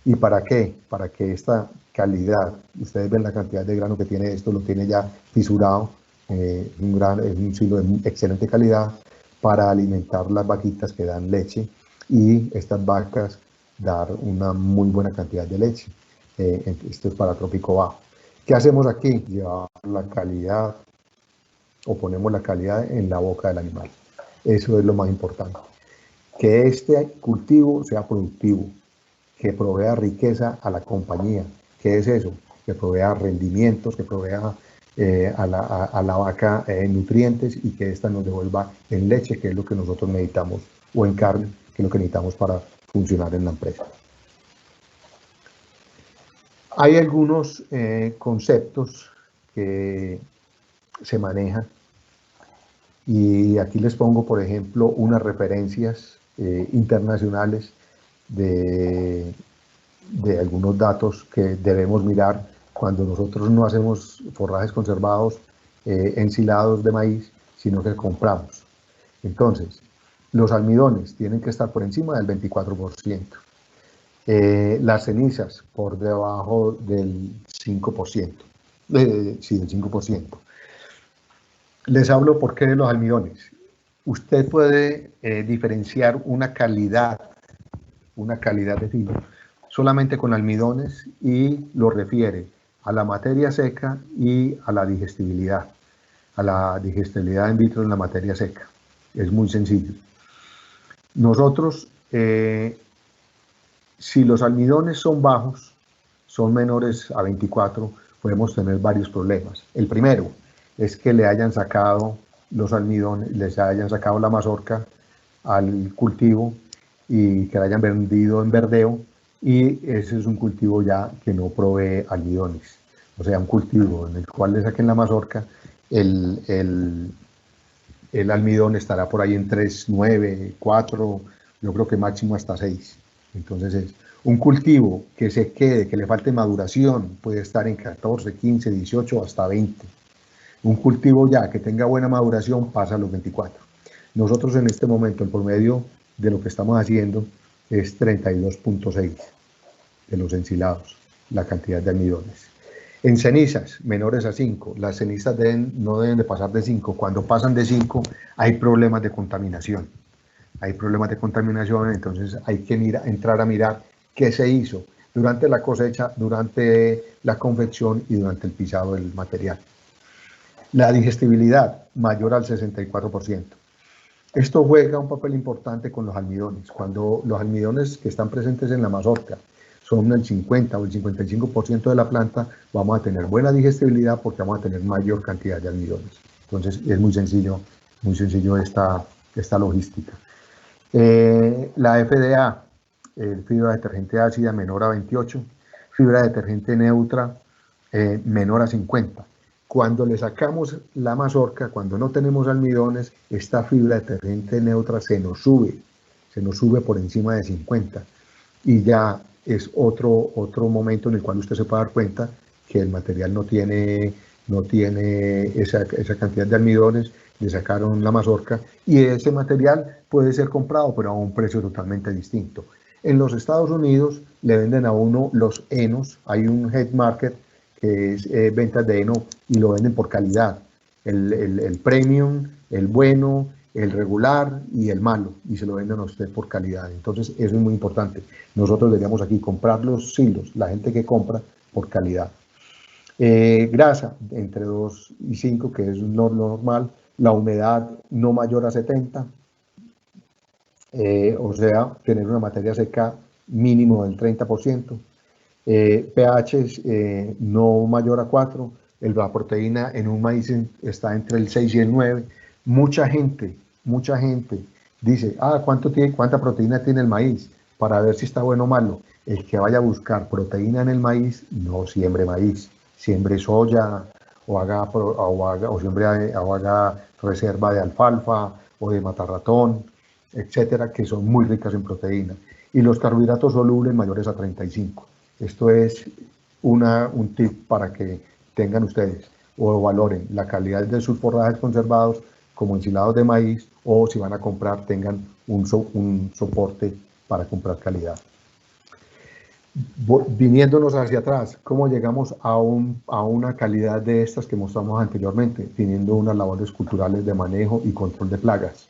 ¿Y para qué? Para que esta calidad, ustedes ven la cantidad de grano que tiene esto, lo tiene ya fisurado, es un silo de excelente calidad para alimentar las vaquitas que dan leche, y estas vacas dar una muy buena cantidad de leche. Esto es para trópico bajo. ¿Qué hacemos aquí? Llevar la calidad, o ponemos la calidad en la boca del animal. Eso es lo más importante. Que este cultivo sea productivo, que provea riqueza a la compañía. ¿Qué es eso? Que provea rendimientos, que provea a la vaca nutrientes, y que ésta nos devuelva en leche, que es lo que nosotros necesitamos, o en carne, que es lo que necesitamos para funcionar en la empresa. Hay algunos conceptos que se manejan, y aquí les pongo, por ejemplo, unas referencias internacionales de algunos datos que debemos mirar cuando nosotros no hacemos forrajes conservados ensilados de maíz, sino que compramos. Entonces, Los almidones tienen que estar por encima del 24%. Las cenizas por debajo del 5%. Sí, del 5%. Les hablo por qué de los almidones. Usted puede diferenciar una calidad de filo solamente con almidones y lo refiere a la materia seca y a la digestibilidad in vitro en la materia seca. Es muy sencillo. Nosotros, si los almidones son bajos, son menores a 24, podemos tener varios problemas. El primero es que le hayan sacado los almidones, les hayan sacado la mazorca al cultivo y que la hayan vendido en verdeo, y ese es un cultivo ya que no provee almidones. O sea, un cultivo en el cual le saquen la mazorca, el almidón estará por ahí en 3, 9, 4, yo creo que máximo hasta 6. Entonces es un cultivo que se quede, que le falte maduración, puede estar en 14, 15, 18, hasta 20. Un cultivo ya que tenga buena maduración pasa a los 24. Nosotros en este momento el promedio de lo que estamos haciendo es 32.6 de los ensilados, la cantidad de almidones. En cenizas menores a 5, las cenizas no deben de pasar de 5. Cuando pasan de 5 hay problemas de contaminación. Entonces hay que entrar a mirar qué se hizo durante la cosecha, durante la confección y durante el pisado del material. La digestibilidad mayor al 64%. Esto juega un papel importante con los almidones. Cuando los almidones que están presentes en la mazorca son el 50 o el 55% de la planta, vamos a tener buena digestibilidad porque vamos a tener mayor cantidad de almidones. Entonces es muy sencillo esta logística. La FDA, fibra detergente ácida menor a 28, fibra detergente neutra menor a 50. Cuando le sacamos la mazorca, cuando no tenemos almidones, esta fibra detergente neutra se nos sube por encima de 50, y ya es otro momento en el cual usted se puede dar cuenta que el material no tiene esa cantidad de almidones, le sacaron la mazorca, y ese material puede ser comprado pero a un precio totalmente distinto. En los Estados Unidos le venden a uno los henos, hay un head market que es ventas de heno, y lo venden por calidad, el premium, el bueno, el regular y el malo, y se lo venden a usted por calidad. Entonces eso es muy importante. Nosotros deberíamos aquí comprar los silos, la gente que compra, por calidad. Grasa entre 2 y 5, que es lo normal. La humedad no mayor a 70, o sea, tener una materia seca mínimo del 30%. pH no mayor a 4, la proteína en un maíz está entre el 6 y el 9. Mucha gente dice, ¿cuánta proteína tiene el maíz? Para ver si está bueno o malo. El que vaya a buscar proteína en el maíz, no siembre maíz, siembre soya, o haga reserva de alfalfa o de matarratón, etcétera, que son muy ricas en proteína. Y los carbohidratos solubles mayores a 35. Esto es un tip para que tengan ustedes o valoren la calidad de sus forrajes conservados como ensilados de maíz, o si van a comprar tengan un soporte para comprar calidad. Viniéndonos hacia atrás, ¿cómo llegamos a una calidad de estas que mostramos anteriormente? Teniendo unas labores culturales de manejo y control de plagas.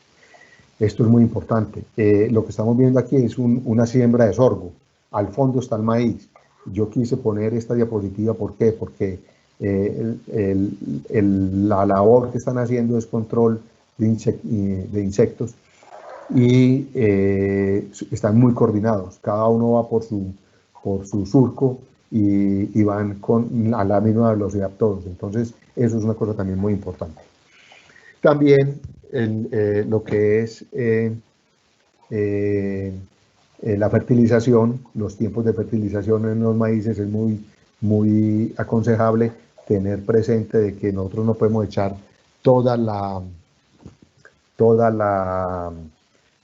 Esto es muy importante. Lo que estamos viendo aquí es una siembra de sorgo. Al fondo está el maíz. Yo quise poner esta diapositiva, ¿por qué? Porque la labor que están haciendo es control de insectos, y están muy coordinados. Cada uno va por su surco y van a la misma velocidad todos. Entonces, eso es una cosa también muy importante. También lo que es la fertilización, los tiempos de fertilización en los maíces, es muy aconsejable tener presente de que nosotros no podemos echar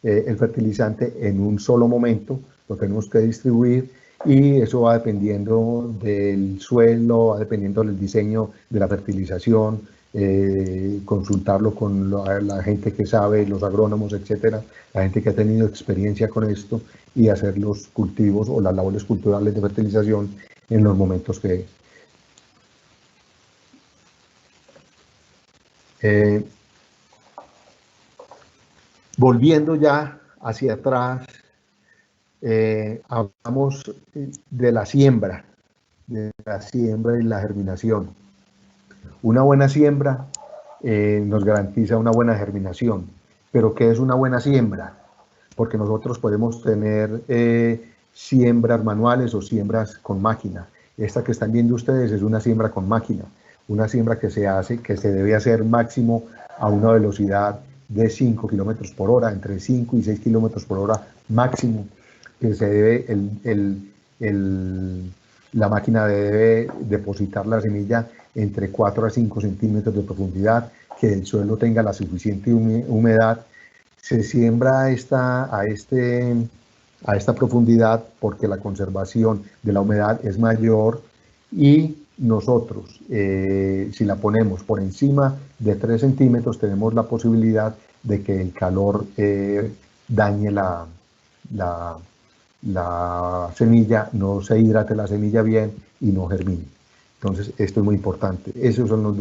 el fertilizante en un solo momento, lo tenemos que distribuir, y eso va dependiendo del suelo, va dependiendo del diseño de la fertilización, consultarlo con la gente que sabe, los agrónomos, etcétera, la gente que ha tenido experiencia con esto y hacer los cultivos o las labores culturales de fertilización en los momentos que volviendo ya hacia atrás, hablamos de la siembra y la germinación. Una buena siembra nos garantiza una buena germinación. ¿Pero qué es una buena siembra? Porque nosotros podemos tener siembras manuales o siembras con máquina. Esta que están viendo ustedes es una siembra con máquina, una siembra que se debe hacer máximo a una velocidad de 5 kilómetros por hora, entre 5 y 6 kilómetros por hora máximo, que se debe, la máquina debe depositar la semilla entre 4 a 5 centímetros de profundidad, que el suelo tenga la suficiente humedad. Se siembra a esta profundidad porque la conservación de la humedad es mayor y nosotros, si la ponemos por encima de 3 centímetros, tenemos la posibilidad de que el calor dañe la semilla, no se hidrate la semilla bien y no germine. Entonces, esto es muy importante. Esos son los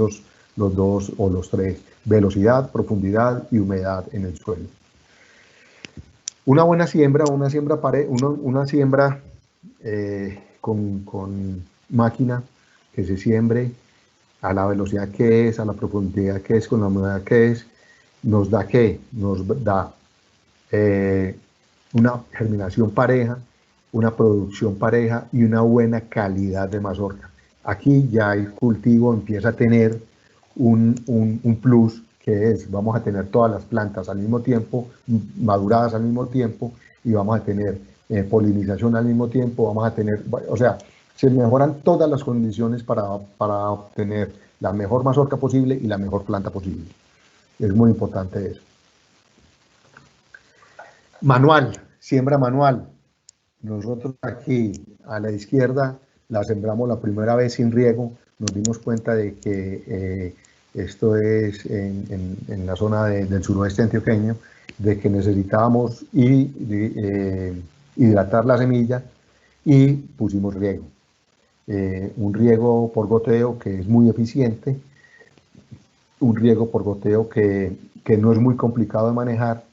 dos o los tres: velocidad, profundidad y humedad en el suelo. Una buena siembra, una siembra con máquina que se siembre a la velocidad que es, a la profundidad que es, con la humedad que es, nos da ¿qué? Nos da una germinación pareja, una producción pareja y una buena calidad de mazorca. Aquí ya el cultivo empieza a tener un plus, que es, vamos a tener todas las plantas al mismo tiempo, maduradas al mismo tiempo, y vamos a tener polinización al mismo tiempo, vamos a tener, o sea, se mejoran todas las condiciones para obtener la mejor mazorca posible y la mejor planta posible. Es muy importante eso. Manual, siembra manual. Nosotros aquí a la izquierda la sembramos la primera vez sin riego. Nos dimos cuenta de que esto es en la zona del suroeste antioqueño, de que necesitábamos hidratar la semilla y pusimos riego. Un riego por goteo que es muy eficiente, un riego por goteo que no es muy complicado de manejar.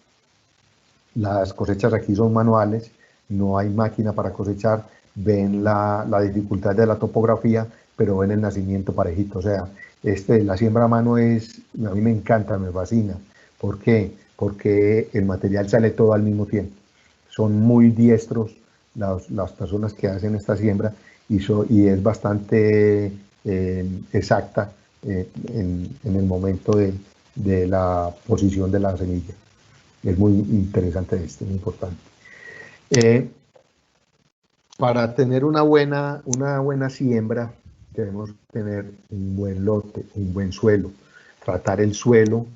Las cosechas aquí son manuales, no hay máquina para cosechar, ven la dificultad de la topografía, pero ven el nacimiento parejito. O sea, la siembra a mano a mí me encanta, me fascina. ¿Por qué? Porque el material sale todo al mismo tiempo. Son muy diestros las personas que hacen esta siembra y es bastante exacta en el momento de la posición de la semilla. Es muy interesante muy importante. Para tener una buena siembra, debemos tener un buen lote, un buen suelo, tratar el suelo,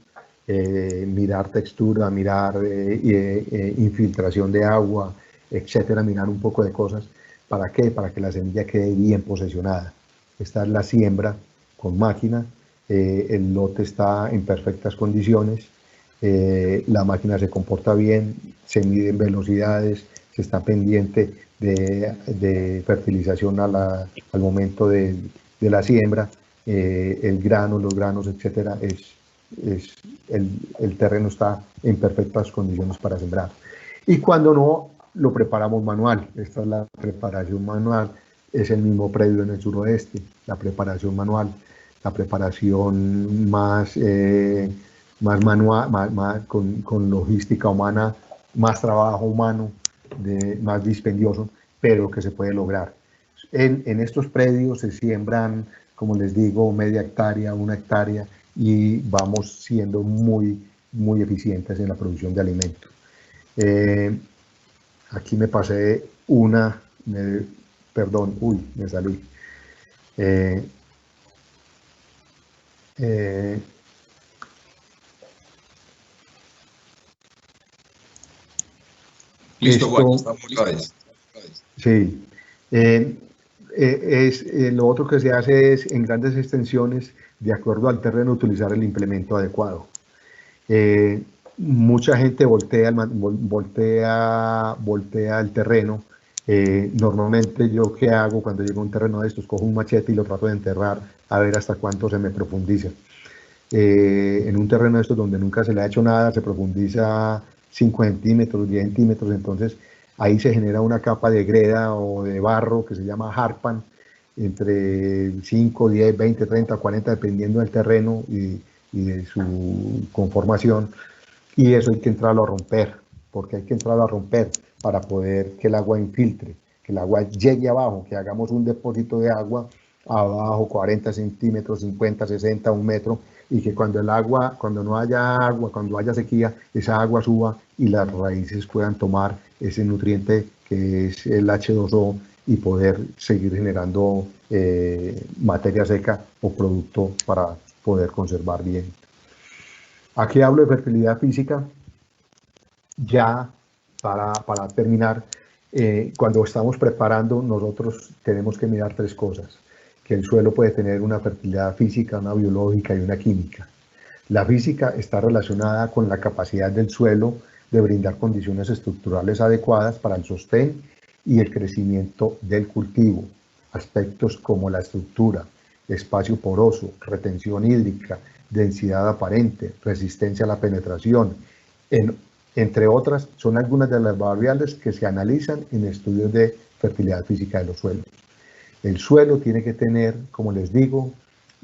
mirar textura, mirar infiltración de agua, etcétera, mirar un poco de cosas. ¿Para qué? Para que la semilla quede bien posesionada. Esta es la siembra con máquina, el lote está en perfectas condiciones, la máquina se comporta bien, se miden velocidades, se está pendiente de fertilización al momento de la siembra, el grano, los granos, etcétera, el terreno está en perfectas condiciones para sembrar. Y cuando no, lo preparamos manual. Esta es la preparación manual, es el mismo predio en el suroeste, la preparación manual, la preparación más manual, con logística humana, más trabajo humano, más dispendioso, pero que se puede lograr. En estos predios se siembran, como les digo, media hectárea, 1 hectárea, y vamos siendo muy eficientes en la producción de alimentos. Aquí me pasé perdón, me salí. Listo, Juan, estamos listos. Sí. Lo otro que se hace es, en grandes extensiones, de acuerdo al terreno, utilizar el implemento adecuado. Mucha gente voltea el terreno. Normalmente yo, ¿qué hago cuando llego a un terreno de estos? Cojo un machete y lo trato de enterrar a ver hasta cuánto se me profundiza. En un terreno de estos donde nunca se le ha hecho nada, se profundiza 5 centímetros, 10 centímetros, entonces ahí se genera una capa de greda o de barro que se llama harpan, entre 5, 10, 20, 30, 40, dependiendo del terreno y de su conformación, y eso hay que entrarlo a romper, porque hay que entrarlo a romper para poder que el agua infiltre, que el agua llegue abajo, que hagamos un depósito de agua abajo 40 centímetros, 50, 60, 1 metro, y que cuando no haya agua, cuando haya sequía, esa agua suba y las raíces puedan tomar ese nutriente que es el H2O y poder seguir generando materia seca o producto para poder conservar bien. Aquí hablo de fertilidad física. Ya para terminar, cuando estamos preparando, nosotros tenemos que mirar 3 cosas. Que el suelo puede tener una fertilidad física, una biológica y una química. La física está relacionada con la capacidad del suelo de brindar condiciones estructurales adecuadas para el sostén y el crecimiento del cultivo. Aspectos como la estructura, espacio poroso, retención hídrica, densidad aparente, resistencia a la penetración, entre otras, son algunas de las variables que se analizan en estudios de fertilidad física de los suelos. El suelo tiene que tener, como les digo,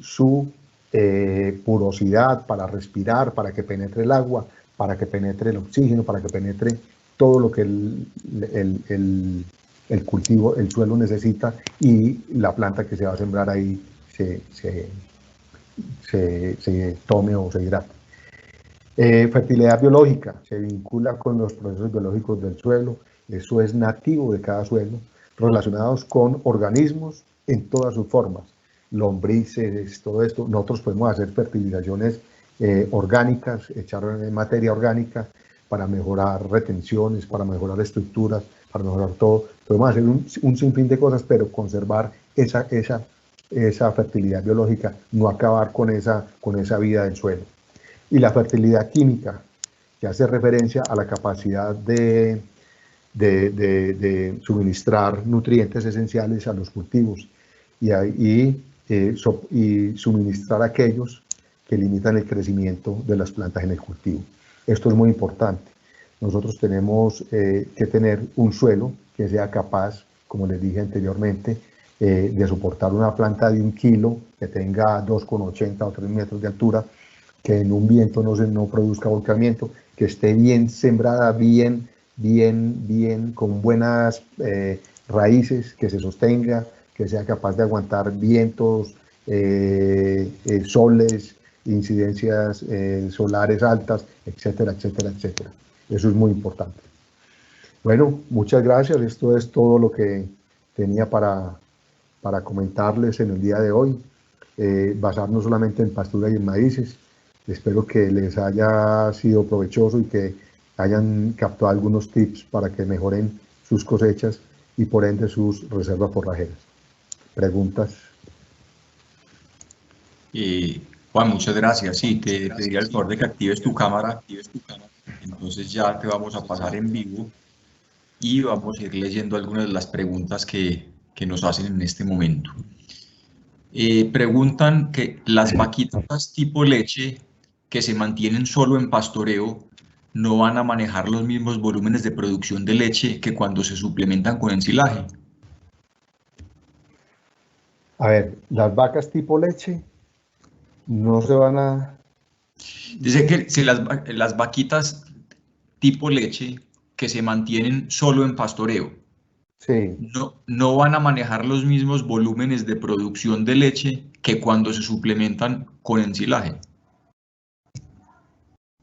su porosidad para respirar, para que penetre el agua, para que penetre el oxígeno, para que penetre todo lo que el cultivo, el suelo necesita, y la planta que se va a sembrar ahí se tome o se hidrate. Fertilidad biológica se vincula con los procesos biológicos del suelo. Eso es nativo de cada suelo, relacionados con organismos en todas sus formas, lombrices, todo esto. Nosotros podemos hacer fertilizaciones orgánicas, echar materia orgánica para mejorar retenciones, para mejorar estructuras, para mejorar todo. Podemos hacer un sinfín de cosas, pero conservar esa fertilidad biológica, no acabar con esa vida del suelo. Y la fertilidad química, que hace referencia a la capacidad de suministrar nutrientes esenciales a los cultivos y suministrar aquellos que limitan el crecimiento de las plantas en el cultivo. Esto es muy importante. Nosotros tenemos que tener un suelo que sea capaz, como les dije anteriormente, de soportar una planta de 1 kilo, que tenga 2,80 o 3 metros de altura, que en un viento no produzca volcamiento, que esté bien sembrada, bien, con buenas raíces, que se sostenga, que sea capaz de aguantar vientos, soles, incidencias solares altas, etcétera, etcétera, etcétera. Eso es muy importante. Bueno, muchas gracias. Esto es todo lo que tenía para comentarles en el día de hoy. Basarnos solamente en pastura y en maíces. Espero que les haya sido provechoso y que hayan captado algunos tips para que mejoren sus cosechas y por ende sus reservas forrajeras. ¿Preguntas? Juan, muchas gracias. Sí, te pediría el favor de que actives tu cámara. Entonces ya te vamos a pasar en vivo y vamos a ir leyendo algunas de las preguntas que nos hacen en este momento. Preguntan que las vaquitas tipo leche que se mantienen solo en pastoreo no van a manejar los mismos volúmenes de producción de leche que cuando se suplementan con ensilaje. A ver, las vacas tipo leche no se van a... Dice que si las vaquitas tipo leche que se mantienen solo en pastoreo Sí. no van a manejar los mismos volúmenes de producción de leche que cuando se suplementan con ensilaje.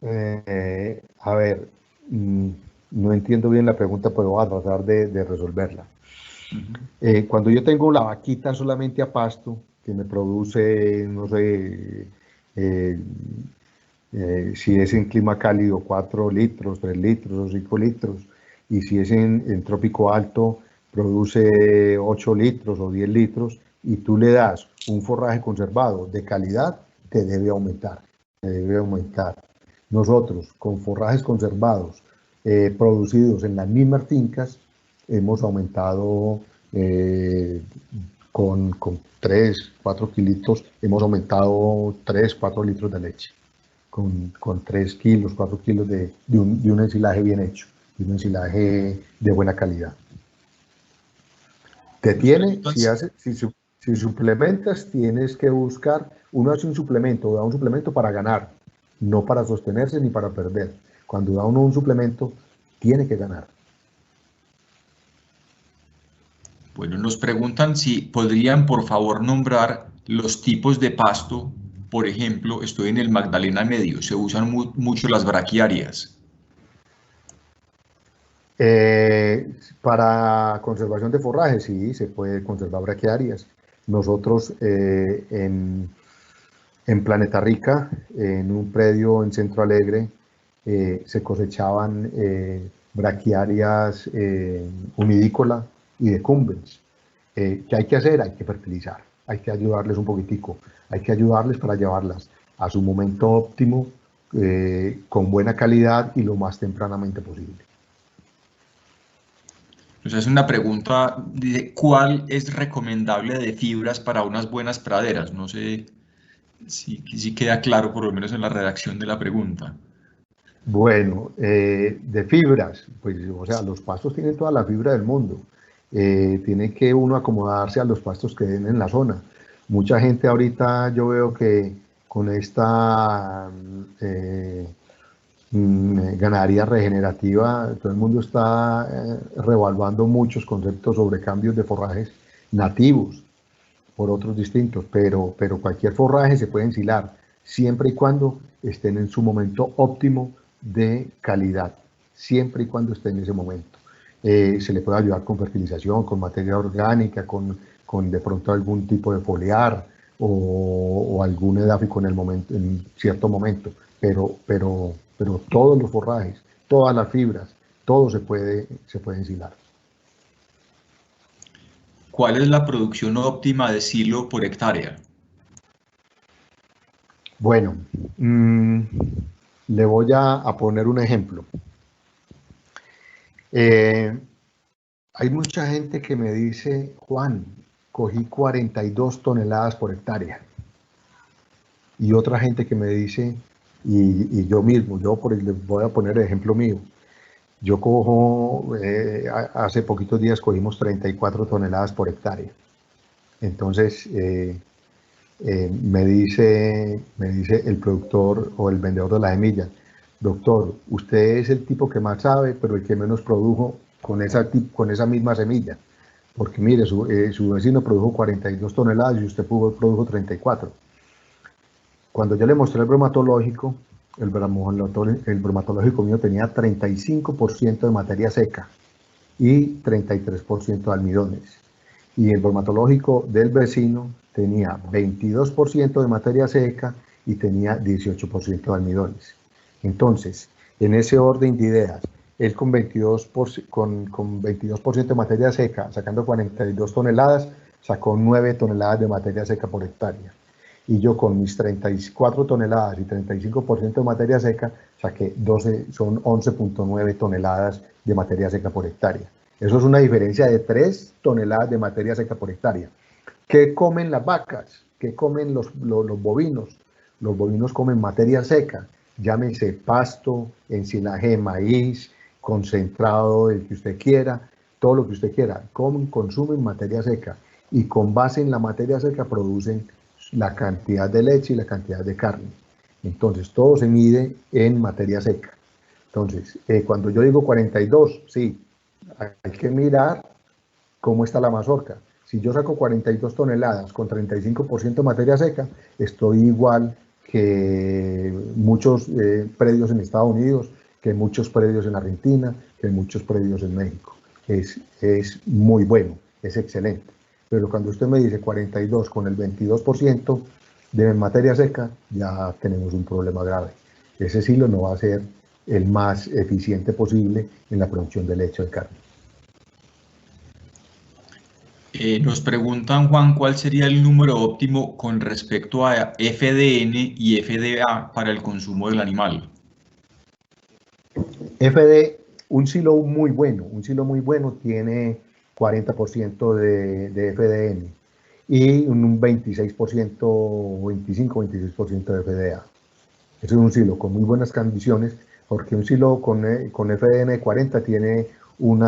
A ver, no entiendo bien la pregunta, pero voy a tratar de resolverla. Cuando yo tengo la vaquita solamente a pasto, que me produce, no sé, si es en clima cálido, 4 litros, 3 litros o 5 litros, y si es en trópico alto, produce 8 litros o 10 litros y tú le das un forraje conservado de calidad, te debe aumentar, te debe aumentar. Nosotros, con forrajes conservados producidos en las mismas fincas, hemos aumentado con 3, 4 kilitos, hemos aumentado 3, 4 litros de leche, con 3 kilos, 4 kilos de un ensilaje bien hecho, de un ensilaje de buena calidad. Si suplementas, tienes que buscar, uno hace un suplemento, da un suplemento para ganar, no para sostenerse ni para perder. Cuando da uno un suplemento, tiene que ganar. Bueno, nos preguntan si podrían por favor nombrar los tipos de pasto. Por ejemplo, estoy en el Magdalena Medio, se usan mucho las braquiarias. Para conservación de forraje, sí, se puede conservar braquiarias. Nosotros en Planeta Rica, en un predio en Centro Alegre, se cosechaban braquiarias humidícola y decumbens. ¿Qué hay que hacer? Hay que fertilizar, hay que ayudarles un poquitico, hay que ayudarles para llevarlas a su momento óptimo, con buena calidad y lo más tempranamente posible. Entonces es una pregunta de cuál es recomendable de fibras para unas buenas praderas. No sé si queda claro, por lo menos en la redacción de la pregunta. Bueno, de fibras, pues, o sea, los pastos tienen toda la fibra del mundo. Tiene que uno acomodarse a los pastos que den en la zona. Mucha gente ahorita yo veo que con esta ganadería regenerativa, todo el mundo está revaluando muchos conceptos sobre cambios de forrajes nativos por otros distintos, pero cualquier forraje se puede ensilar siempre y cuando estén en su momento óptimo de calidad, siempre y cuando estén en ese momento. Se le puede ayudar con fertilización, con materia orgánica, con de pronto algún tipo de foliar o algún edáfico en cierto momento, pero todos los forrajes, todas las fibras, todo se puede ensilar. ¿Cuál es la producción óptima de silo por hectárea? Bueno, le voy a poner un ejemplo. Hay mucha gente que me dice, Juan, cogí 42 toneladas por hectárea. Y otra gente que me dice, y yo mismo, les voy a poner el ejemplo mío. Yo cojo, hace poquitos días cogimos 34 toneladas por hectárea. Entonces, me dice el productor o el vendedor de la semilla, doctor, usted es el tipo que más sabe, pero el que menos produjo con esa misma semilla. Porque mire, su vecino produjo 42 toneladas y usted produjo 34. Cuando yo le mostré el bromatológico, el bromatológico mío tenía 35% de materia seca y 33% de almidones. Y el bromatológico del vecino tenía 22% de materia seca y tenía 18% de almidones. Entonces, en ese orden de ideas, él con 22% de materia seca, sacando 42 toneladas, sacó 9 toneladas de materia seca por hectárea. Y yo con mis 34 toneladas y 35% de materia seca, saqué son 11.9 toneladas de materia seca por hectárea. Eso es una diferencia de 3 toneladas de materia seca por hectárea. ¿Qué comen las vacas? ¿Qué comen los bovinos? Los bovinos comen materia seca, llámese pasto, ensilaje de maíz, concentrado, el que usted quiera, todo lo que usted quiera. Consumen materia seca y con base en la materia seca producen la cantidad de leche y la cantidad de carne. Entonces, todo se mide en materia seca. Entonces, cuando yo digo 42, sí, hay que mirar cómo está la mazorca. Si yo saco 42 toneladas con 35% de materia seca, estoy igual que muchos predios en Estados Unidos, que muchos predios en Argentina, que muchos predios en México. Es muy bueno, es excelente. Pero cuando usted me dice 42 con el 22% de materia seca, ya tenemos un problema grave. Ese silo no va a ser el más eficiente posible en la producción de leche de carne. Nos preguntan, Juan, ¿cuál sería el número óptimo con respecto a FDN y FDA para el consumo del animal? Un silo muy bueno tiene 40% de FDN y un 26%, 25-26% de FDA. Ese es un silo con muy buenas condiciones, porque un silo con FDN 40 tiene un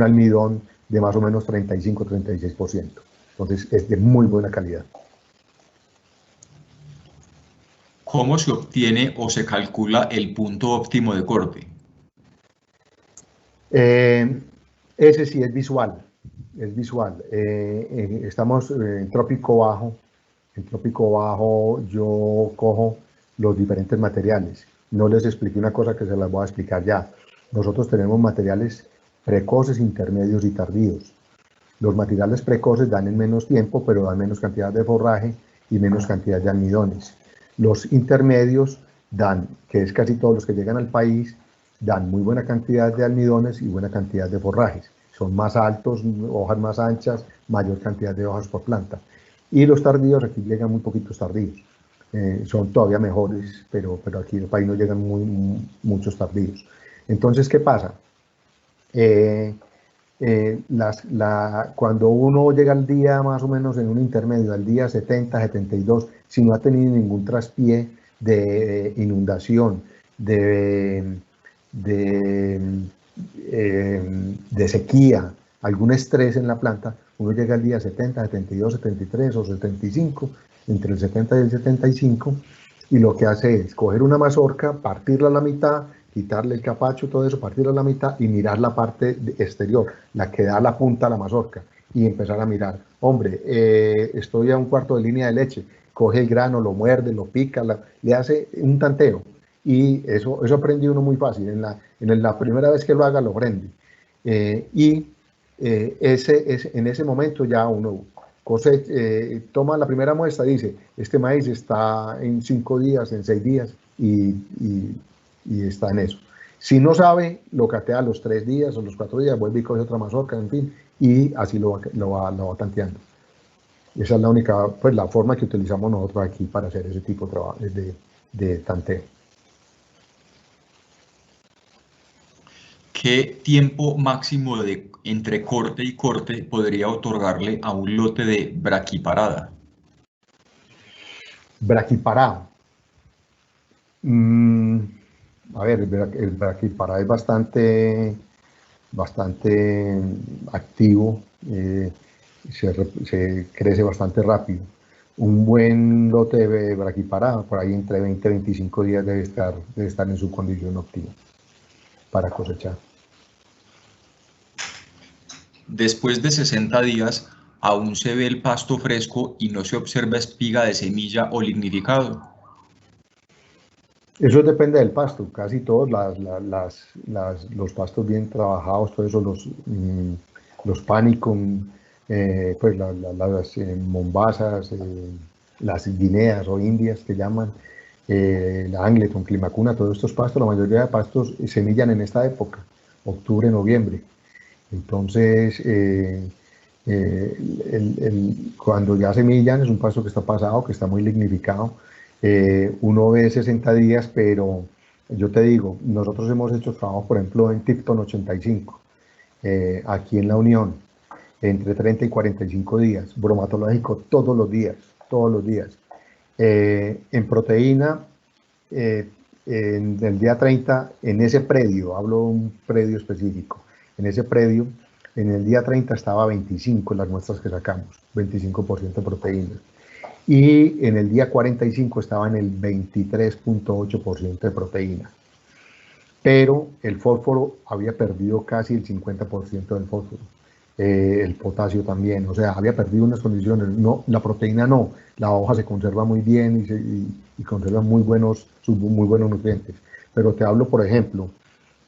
almidón de más o menos 35-36%. Entonces es de muy buena calidad. ¿Cómo se obtiene o se calcula el punto óptimo de corte? Ese sí es visual, estamos en trópico bajo. En trópico bajo yo cojo los diferentes materiales. No les expliqué una cosa que se las voy a explicar ya. Nosotros tenemos materiales precoces, intermedios y tardíos. Los materiales precoces dan en menos tiempo, pero dan menos cantidad de forraje y menos cantidad de almidones. Los intermedios dan, que es casi todos los que llegan al país, dan muy buena cantidad de almidones y buena cantidad de forrajes. Son más altos, hojas más anchas, mayor cantidad de hojas por planta. Y los tardíos, aquí llegan muy poquitos tardíos. Son todavía mejores, pero aquí en el país no llegan muchos tardíos. Entonces, ¿qué pasa? Cuando uno llega al día más o menos en un intermedio, al día 70, 72, si no ha tenido ningún traspié de inundación, de sequía, algún estrés en la planta, uno llega al día 70, 72, 73 o 75, entre el 70 y el 75, y lo que hace es coger una mazorca, partirla a la mitad, quitarle el capacho, todo eso, partirlo a la mitad y mirar la parte exterior, la que da la punta a la mazorca, y empezar a mirar, hombre, estoy a un cuarto de línea de leche, coge el grano, lo muerde, lo pica, le hace un tanteo, y eso aprende uno muy fácil, en la primera vez que lo haga lo aprende, en ese momento ya uno toma la primera muestra y dice, este maíz está en 5 días, en 6 días, y está en eso. Si no sabe, lo catea a los 3 días o los 4 días, vuelve y coge otra mazorca, en fin, y así lo va tanteando. Esa es la única, pues la forma que utilizamos nosotros aquí para hacer ese tipo de trabajo, de tanteo. ¿Qué tiempo máximo entre corte y corte podría otorgarle a un lote de braquiparada? Braquiparada. A ver, el braquiparada es bastante activo, se crece bastante rápido. Un buen lote de braquiparada, por ahí entre 20 y 25 días debe estar en su condición óptima para cosechar. Después de 60 días, aún se ve el pasto fresco y no se observa espiga de semilla o lignificado. Eso depende del pasto, casi todos los pastos bien trabajados, todos esos, los panicum, pues las mombasas, las guineas o indias que llaman, la Angleton, Climacuna, todos estos pastos, la mayoría de pastos semillan en esta época, octubre, noviembre. Entonces, cuando ya semillan es un pasto que está pasado, que está muy lignificado. Uno ve 60 días, pero yo te digo, nosotros hemos hecho trabajo, por ejemplo, en Tipton 85, aquí en La Unión, entre 30 y 45 días, bromatológico todos los días, todos los días. En proteína, en el día 30, en ese predio, hablo de un predio específico, en ese predio, en el día 30 estaba 25 en las muestras que sacamos, 25% de proteína. Y en el día 45 estaba en el 23.8% de proteína. Pero el fósforo había perdido casi el 50% del fósforo. El potasio también, o sea, había perdido unas condiciones. No, la proteína no, la hoja se conserva muy bien y conserva muy buenos nutrientes. Pero te hablo, por ejemplo,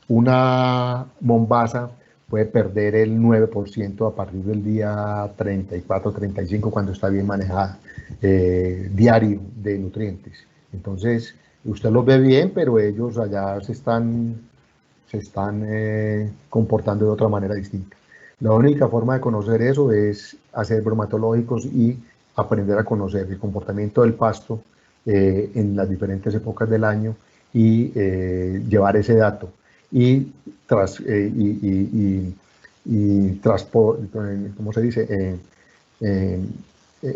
una mombasa puede perder el 9% a partir del día 34, 35, cuando está bien manejada, diario de nutrientes. Entonces, usted los ve bien, pero ellos allá se se están comportando de otra manera distinta. La única forma de conocer eso es hacer bromatológicos y aprender a conocer el comportamiento del pasto en las diferentes épocas del año y llevar ese dato y, ¿cómo se dice?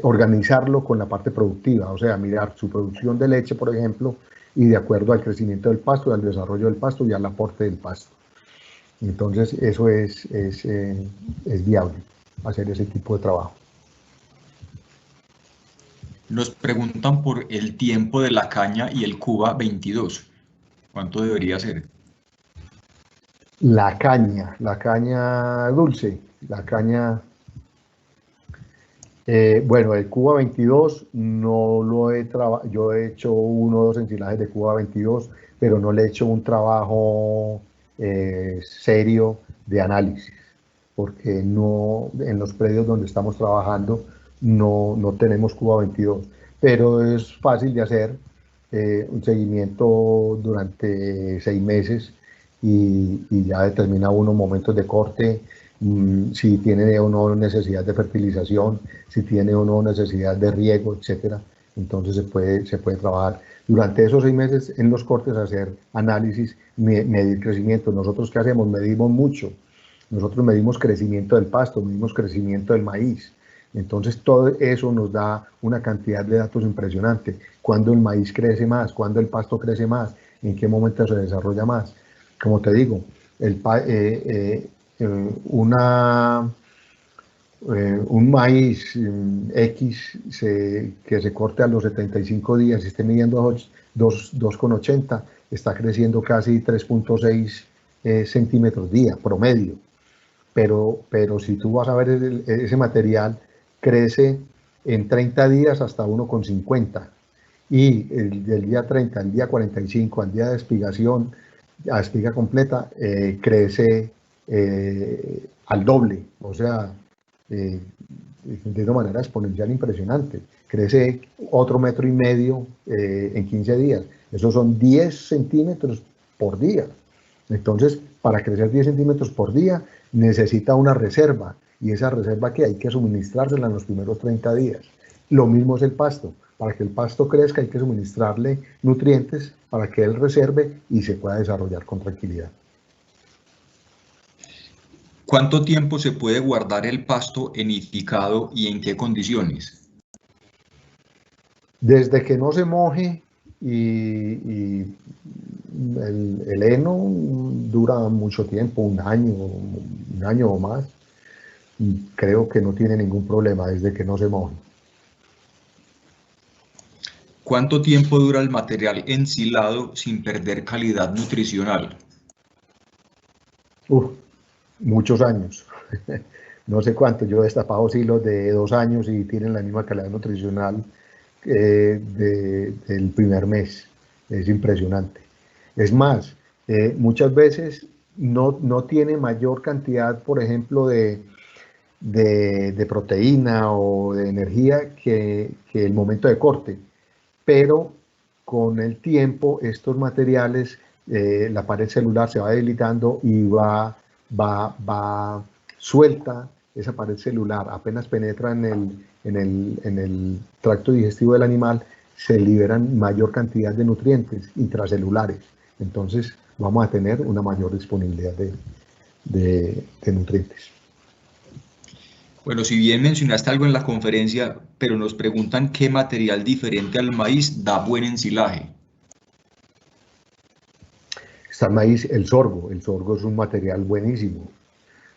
Organizarlo con la parte productiva, o sea, mirar su producción de leche, por ejemplo, y de acuerdo al crecimiento del pasto, al desarrollo del pasto y al aporte del pasto. Entonces, eso es viable, hacer ese tipo de trabajo. Nos preguntan por el tiempo de la caña y el Cuba 22. ¿Cuánto debería ser? La caña dulce, la caña... bueno, el Cuba 22 no lo he trabajado, yo he hecho 1 o 2 ensilajes de Cuba 22, pero no le he hecho un trabajo serio de análisis, porque no, en los predios donde estamos trabajando no tenemos Cuba 22, pero es fácil de hacer un seguimiento durante 6 meses y ya determina unos momentos de corte, si tiene o no necesidad de fertilización, si tiene o no necesidad de riego, etcétera. Entonces se puede trabajar durante esos 6 meses en los cortes, hacer análisis, medir crecimiento. ¿Nosotros qué hacemos? Medimos mucho. Nosotros medimos crecimiento del pasto, medimos crecimiento del maíz. Entonces todo eso nos da una cantidad de datos impresionante. ¿Cuándo el maíz crece más? ¿Cuándo el pasto crece más? ¿En qué momento se desarrolla más? Como te digo, un maíz X que se corte a los 75 días y esté midiendo 2,80, está creciendo casi 3,6 centímetros día, promedio. Pero si tú vas a ver ese material, crece en 30 días hasta 1,50. Y del día 30 al día 45, al día de espigación, a espiga completa, crece al doble, o sea, de una manera exponencial impresionante. Crece otro 1,5 metros en 15 días. Esos son 10 centímetros por día. Entonces, para crecer 10 centímetros por día, necesita una reserva. Y esa reserva que hay que suministrársela en los primeros 30 días. Lo mismo es el pasto. Para que el pasto crezca hay que suministrarle nutrientes para que él reserve y se pueda desarrollar con tranquilidad. ¿Cuánto tiempo se puede guardar el pasto enificado y en qué condiciones? Desde que no se moje y el heno dura mucho tiempo, un año o más. Y creo que no tiene ningún problema desde que no se moje. ¿Cuánto tiempo dura el material ensilado sin perder calidad nutricional? Muchos años. No sé cuánto. Yo he destapado silos de 2 años y tienen la misma calidad nutricional del primer mes. Es impresionante. Es más, muchas veces no tiene mayor cantidad, por ejemplo, de proteína o de energía que el momento de corte, pero con el tiempo estos materiales, la pared celular se va debilitando y va suelta esa pared celular, apenas penetra en el tracto digestivo del animal, se liberan mayor cantidad de nutrientes intracelulares. Entonces vamos a tener una mayor disponibilidad de nutrientes. Bueno, si bien mencionaste algo en la conferencia, pero nos preguntan qué material diferente al maíz da buen ensilaje. Está el maíz, el sorgo. El sorgo es un material buenísimo.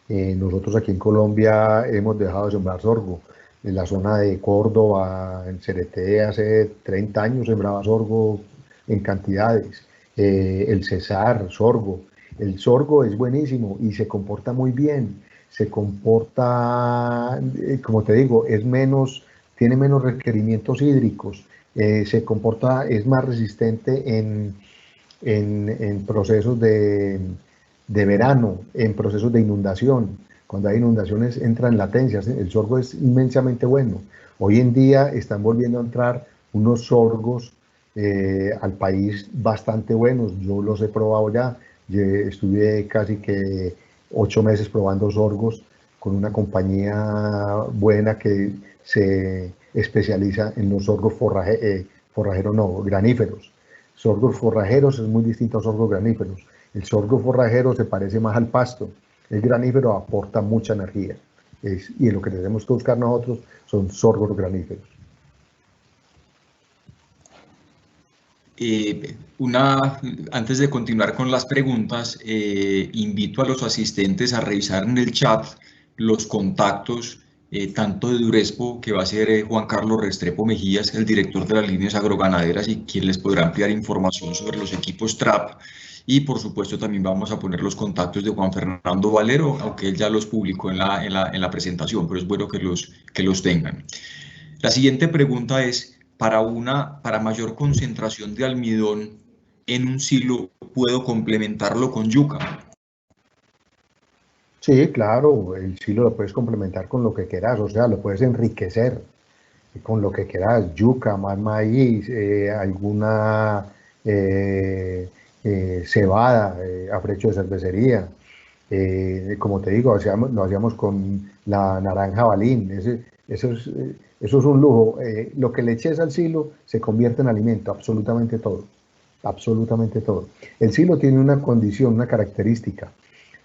Nosotros aquí en Colombia hemos dejado de sembrar sorgo. En la zona de Córdoba, en Cereté, hace 30 años sembraba sorgo en cantidades. El Cesar, sorgo. El sorgo es buenísimo y se comporta muy bien. Se comporta, como te digo, tiene menos requerimientos hídricos. Se comporta, es más resistente en procesos de verano, en procesos de inundación. Cuando hay inundaciones entran latencias. El sorgo es inmensamente bueno. Hoy en día están volviendo a entrar unos sorgos al país bastante buenos. Yo los he probado ya, Estuve casi que 8 meses probando sorgos con una compañía buena que se especializa en los sorgos forrajeros, no, graníferos. Sorgos forrajeros es muy distinto a sorgos graníferos. El sorgo forrajero se parece más al pasto. El granífero aporta mucha energía. Y lo que tenemos que buscar nosotros son sorgos graníferos. Antes de continuar con las preguntas, invito a los asistentes a revisar en el chat los contactos, tanto de Durespo, que va a ser Juan Carlos Restrepo Mejías, el director de las líneas agroganaderas, y quien les podrá ampliar información sobre los equipos TRAP. Y por supuesto también vamos a poner los contactos de Juan Fernando Valero, aunque él ya los publicó en la presentación, pero es bueno que los tengan. La siguiente pregunta es, para mayor concentración de almidón en un silo, ¿puedo complementarlo con yuca? Sí, claro, el silo lo puedes complementar con lo que quieras, o sea, lo puedes enriquecer con lo que quieras, yuca, más maíz, alguna cebada, afrecho de cervecería. Como te digo, lo hacíamos con la naranja balín, eso es un lujo. Lo que le eches al silo se convierte en alimento, absolutamente todo, absolutamente todo. El silo tiene una condición, una característica,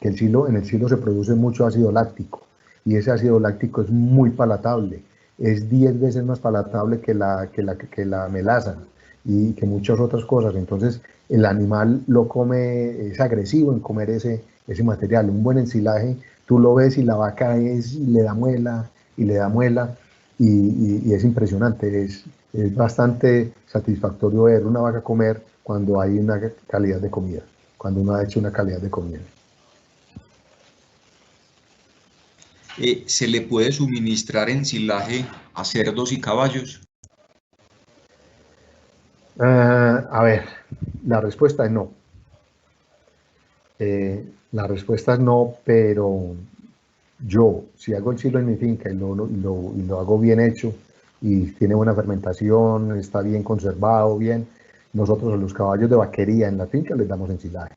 que en el silo se produce mucho ácido láctico, y ese ácido láctico es muy palatable, es 10 veces más palatable que la melaza y que muchas otras cosas. Entonces el animal lo come, es agresivo en comer ese material. Un buen ensilaje, tú lo ves y la vaca le da muela y le da muela, y es impresionante, es bastante satisfactorio ver una vaca comer cuando hay una calidad de comida, cuando uno ha hecho una calidad de comida. ¿Se le puede suministrar ensilaje a cerdos y caballos? A ver, la respuesta es no. La respuesta es no, pero yo, si hago el silo en mi finca y lo hago bien hecho y tiene buena fermentación, está bien conservado, bien, nosotros a los caballos de vaquería en la finca les damos ensilaje,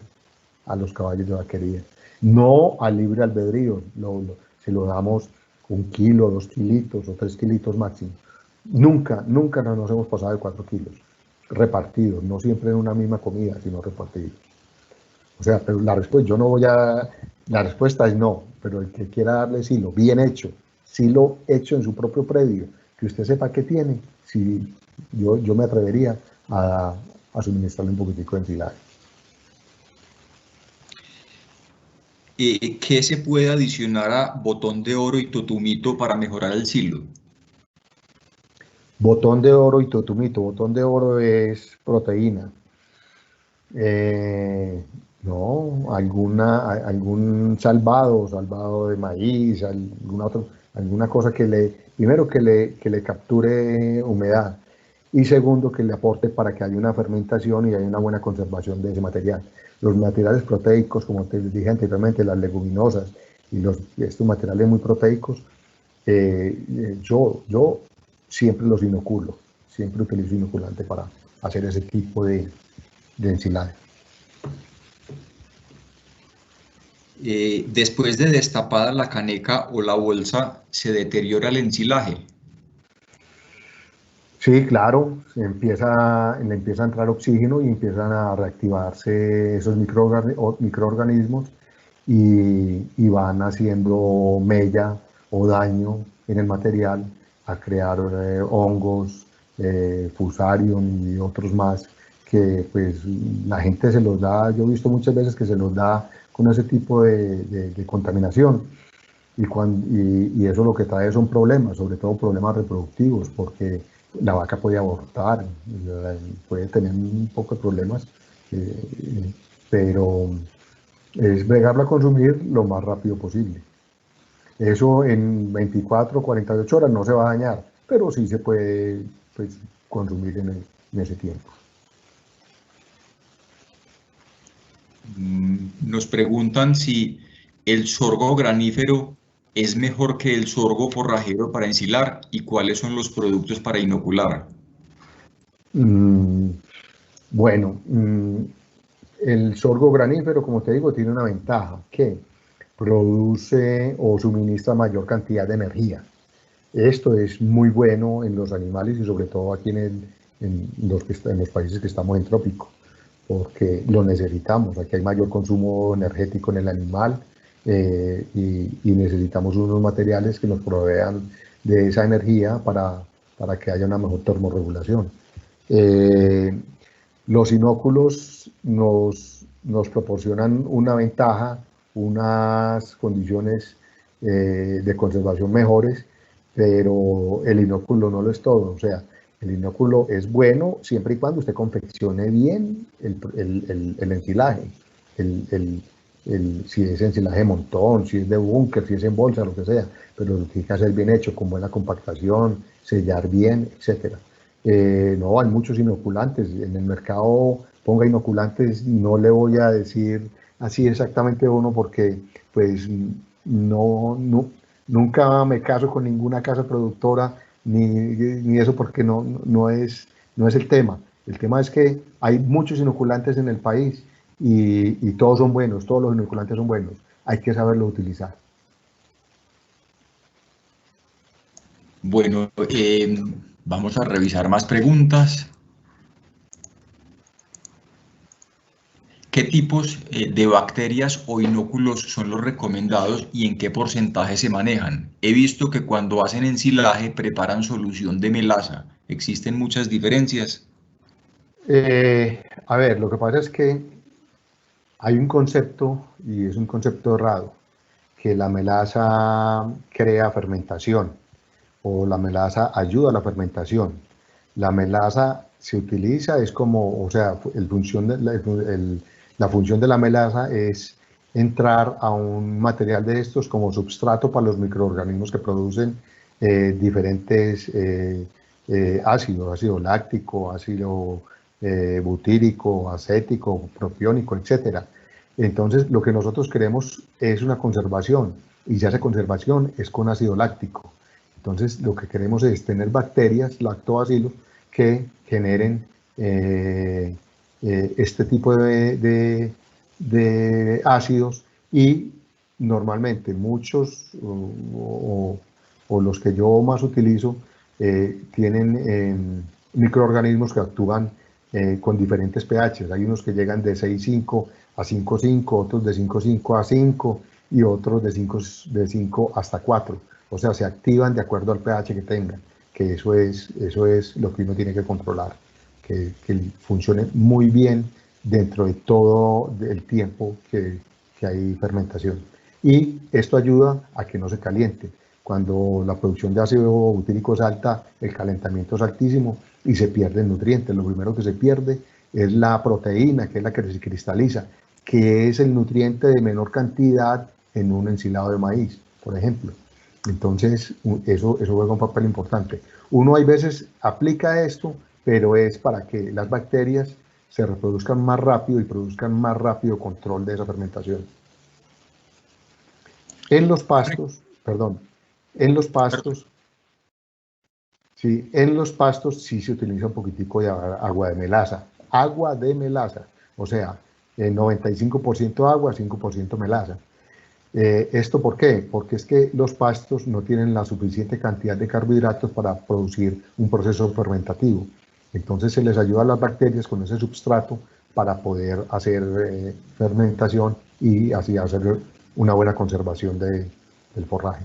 a los caballos de vaquería. No al libre albedrío, se lo damos 1 kilo, 2 kilitos o 3 kilitos máximo. Nunca nos hemos pasado de 4 kilos, repartidos, no siempre en una misma comida, sino repartidos. O sea, pero la respuesta es no, pero el que quiera darle silo bien hecho, silo hecho en su propio predio, que usted sepa qué tiene, sí, yo me atrevería a suministrarle un poquitico de ensilaje. ¿Qué se puede adicionar a botón de oro y totumito para mejorar el silo? Botón de oro y totumito. Botón de oro es proteína. No, algún salvado de maíz, alguna cosa primero que le capture humedad, y segundo que le aporte para que haya una fermentación y haya una buena conservación de ese material. Los materiales proteicos, como te dije anteriormente, las leguminosas y estos materiales muy proteicos, yo siempre los inoculo, siempre utilizo inoculante para hacer ese tipo de ensilaje. Después de destapada la caneca o la bolsa, ¿se deteriora el ensilaje? Sí, claro, le empieza a entrar oxígeno y empiezan a reactivarse esos microorganismos y van haciendo mella o daño en el material, a crear hongos, fusarium y otros más que pues la gente se los da. Yo he visto muchas veces que se los da con ese tipo de contaminación, y eso lo que trae son problemas, sobre todo problemas reproductivos, porque la vaca puede abortar, puede tener un poco de problemas, pero es bregarla a consumir lo más rápido posible. Eso en 24 o 48 horas no se va a dañar, pero sí se puede, pues, consumir en ese tiempo. Nos preguntan si el sorgo granífero es mejor que el sorgo forrajero para ensilar y cuáles son los productos para inocular. Bueno, el sorgo granífero, como te digo, tiene una ventaja, que produce o suministra mayor cantidad de energía. Esto es muy bueno en los animales y sobre todo aquí en los países que estamos en trópico, porque lo necesitamos. Aquí hay mayor consumo energético en el animal y necesitamos unos materiales que nos provean de esa energía para que haya una mejor termorregulación. Los inóculos nos proporcionan una ventaja, unas condiciones de conservación mejores, pero el inóculo no lo es todo. O sea, el inóculo es bueno siempre y cuando usted confeccione bien el ensilaje, si es ensilaje de montón, si es de búnker, si es en bolsa, lo que sea, pero lo tiene que hacer bien hecho, con buena compactación, sellar bien, etcétera. No, hay muchos inoculantes. En el mercado ponga inoculantes, no le voy a decir así exactamente uno porque pues nunca me caso con ninguna casa productora ni eso porque no es el tema. El tema es que hay muchos inoculantes en el país y todos son buenos, todos los inoculantes son buenos. Hay que saberlo utilizar. Bueno, vamos a revisar más preguntas. ¿Qué tipos de bacterias o inóculos son los recomendados y en qué porcentaje se manejan? He visto que cuando hacen ensilaje preparan solución de melaza. ¿Existen muchas diferencias? A ver, lo que pasa es que hay un concepto, y es un concepto errado, que la melaza crea fermentación o la melaza ayuda a la fermentación. La melaza se utiliza, es como, o sea, la función de la melaza es entrar a un material de estos como substrato para los microorganismos que producen diferentes ácidos, ácido láctico, ácido butírico, acético, propiónico, etc. Entonces, lo que nosotros queremos es una conservación, y ya esa conservación es con ácido láctico. Entonces, lo que queremos es tener bacterias, lactobacilos, que generen este tipo de ácidos, y normalmente muchos o los que yo más utilizo tienen microorganismos que actúan con diferentes pHs. Hay unos que llegan de 6,5 a 5,5, otros de 5,5 a 5 y otros de 5 hasta 4. O sea, se activan de acuerdo al pH que tengan, que eso es lo que uno tiene que controlar, que funcione muy bien dentro de todo el tiempo que hay fermentación. Y esto ayuda a que no se caliente. Cuando la producción de ácido butírico es alta, el calentamiento es altísimo y se pierden nutrientes. Lo primero que se pierde es la proteína, que es la que se cristaliza, que es el nutriente de menor cantidad en un ensilado de maíz, por ejemplo. Entonces, eso juega un papel importante. Uno hay veces aplica esto, pero es para que las bacterias se reproduzcan más rápido y produzcan más rápido control de esa fermentación. En los pastos, perdón, en los pastos sí se utiliza un poquitico de agua de melaza. Agua de melaza, o sea, 95% agua, 5% melaza. ¿Esto por qué? Porque es que los pastos no tienen la suficiente cantidad de carbohidratos para producir un proceso fermentativo. Entonces se les ayuda a las bacterias con ese substrato para poder hacer fermentación y así hacer una buena conservación del forraje.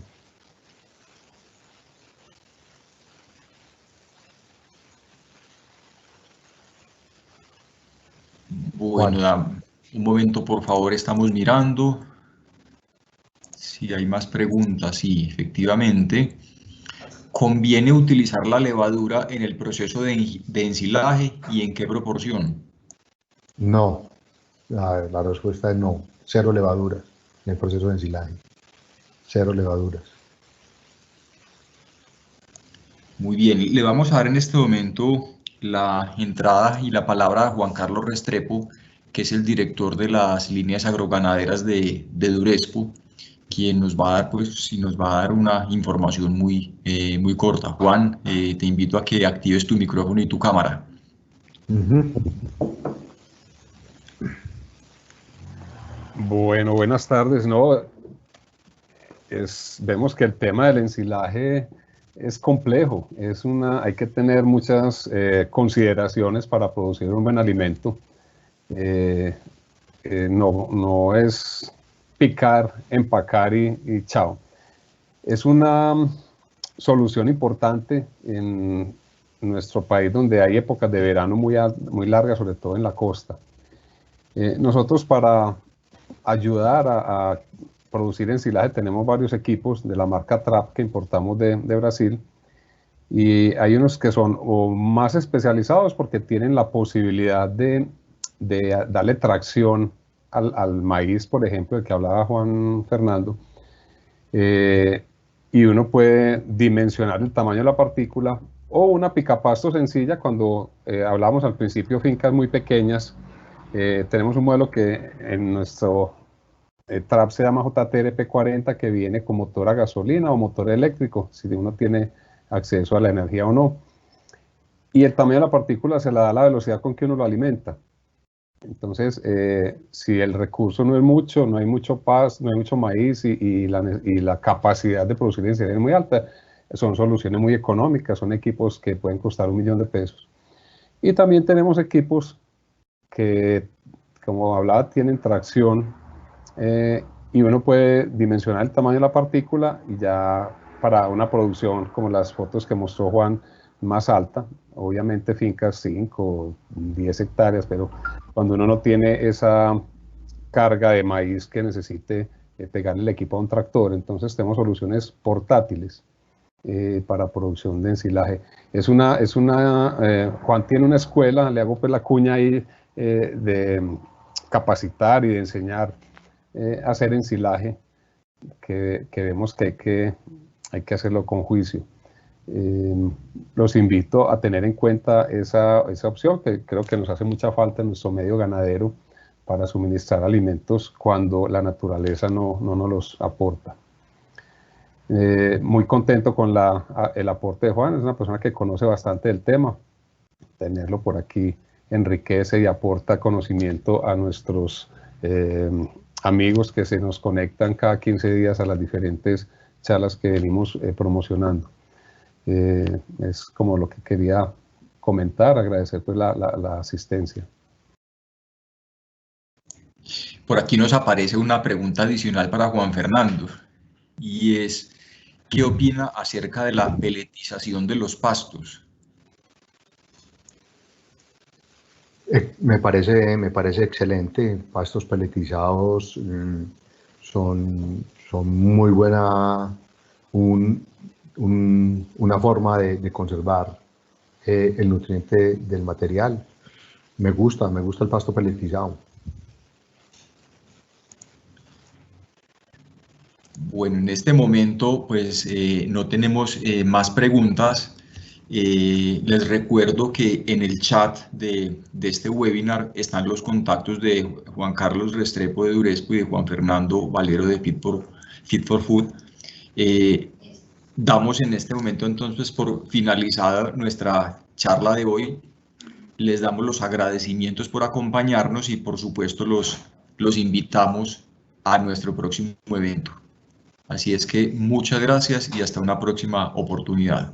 Bueno, un momento por favor, estamos mirando si hay más preguntas. Sí, efectivamente. ¿Conviene utilizar la levadura en el proceso de ensilaje y en qué proporción? No, la respuesta es no. Cero levaduras en el proceso de ensilaje. Cero levaduras. Muy bien, le vamos a dar en este momento la entrada y la palabra a Juan Carlos Restrepo, que es el director de las líneas agroganaderas de Durespo, quien nos va a dar, nos va a dar una información muy corta. Juan, te invito a que actives tu micrófono y tu cámara. Bueno, buenas tardes. No, vemos que el tema del ensilaje es complejo. Hay que tener muchas consideraciones para producir un buen alimento. No es picar, empacar y chao. Es una solución importante en nuestro país, donde hay épocas de verano muy largas, sobre todo en la costa. Nosotros, para ayudar a producir ensilaje, tenemos varios equipos de la marca Trap que importamos de Brasil, y hay unos que son más especializados porque tienen la posibilidad de darle tracción al maíz, por ejemplo, del que hablaba Juan Fernando, y uno puede dimensionar el tamaño de la partícula, o una picapasto sencilla. Cuando hablábamos al principio fincas muy pequeñas, tenemos un modelo que en nuestro Trap se llama JTRP40, que viene con motor a gasolina o motor eléctrico, si uno tiene acceso a la energía o no. Y el tamaño de la partícula se la da la velocidad con que uno lo alimenta. Entonces, si el recurso no es mucho, no hay mucho maíz, y la capacidad de producir ensilaje es muy alta, son soluciones muy económicas, son equipos que pueden costar $1 millón. Y también tenemos equipos que, como hablaba, tienen tracción, y uno puede dimensionar el tamaño de la partícula, y ya para una producción como las fotos que mostró Juan, más alta, obviamente fincas 5 o 10 hectáreas, pero cuando uno no tiene esa carga de maíz que necesite pegarle el equipo a un tractor, entonces tenemos soluciones portátiles para producción de ensilaje. Juan tiene una escuela, le hago pues la cuña ahí, de capacitar y de enseñar a hacer ensilaje, que vemos que hay que hacerlo con juicio. Los invito a tener en cuenta esa opción, que creo que nos hace mucha falta en nuestro medio ganadero para suministrar alimentos cuando la naturaleza no nos los aporta. Muy contento con el aporte de Juan. Es una persona que conoce bastante del tema. Tenerlo por aquí enriquece y aporta conocimiento a nuestros amigos que se nos conectan cada 15 días a las diferentes charlas que venimos promocionando. Es como lo que quería comentar, agradecer pues la asistencia. Por aquí nos aparece una pregunta adicional para Juan Fernando, y es: ¿qué opina acerca de la peletización de los pastos? Me parece excelente. Pastos peletizados son muy buena, una forma de conservar el nutriente del material. Me gusta el pasto peletizado. Bueno, en este momento pues no tenemos más preguntas. Les recuerdo que en el chat de este webinar están los contactos de Juan Carlos Restrepo de Durespo y de Juan Fernando Valero de Fit for Food. Damos en este momento entonces por finalizada nuestra charla de hoy. Les damos los agradecimientos por acompañarnos, y por supuesto los invitamos a nuestro próximo evento. Así es que muchas gracias y hasta una próxima oportunidad.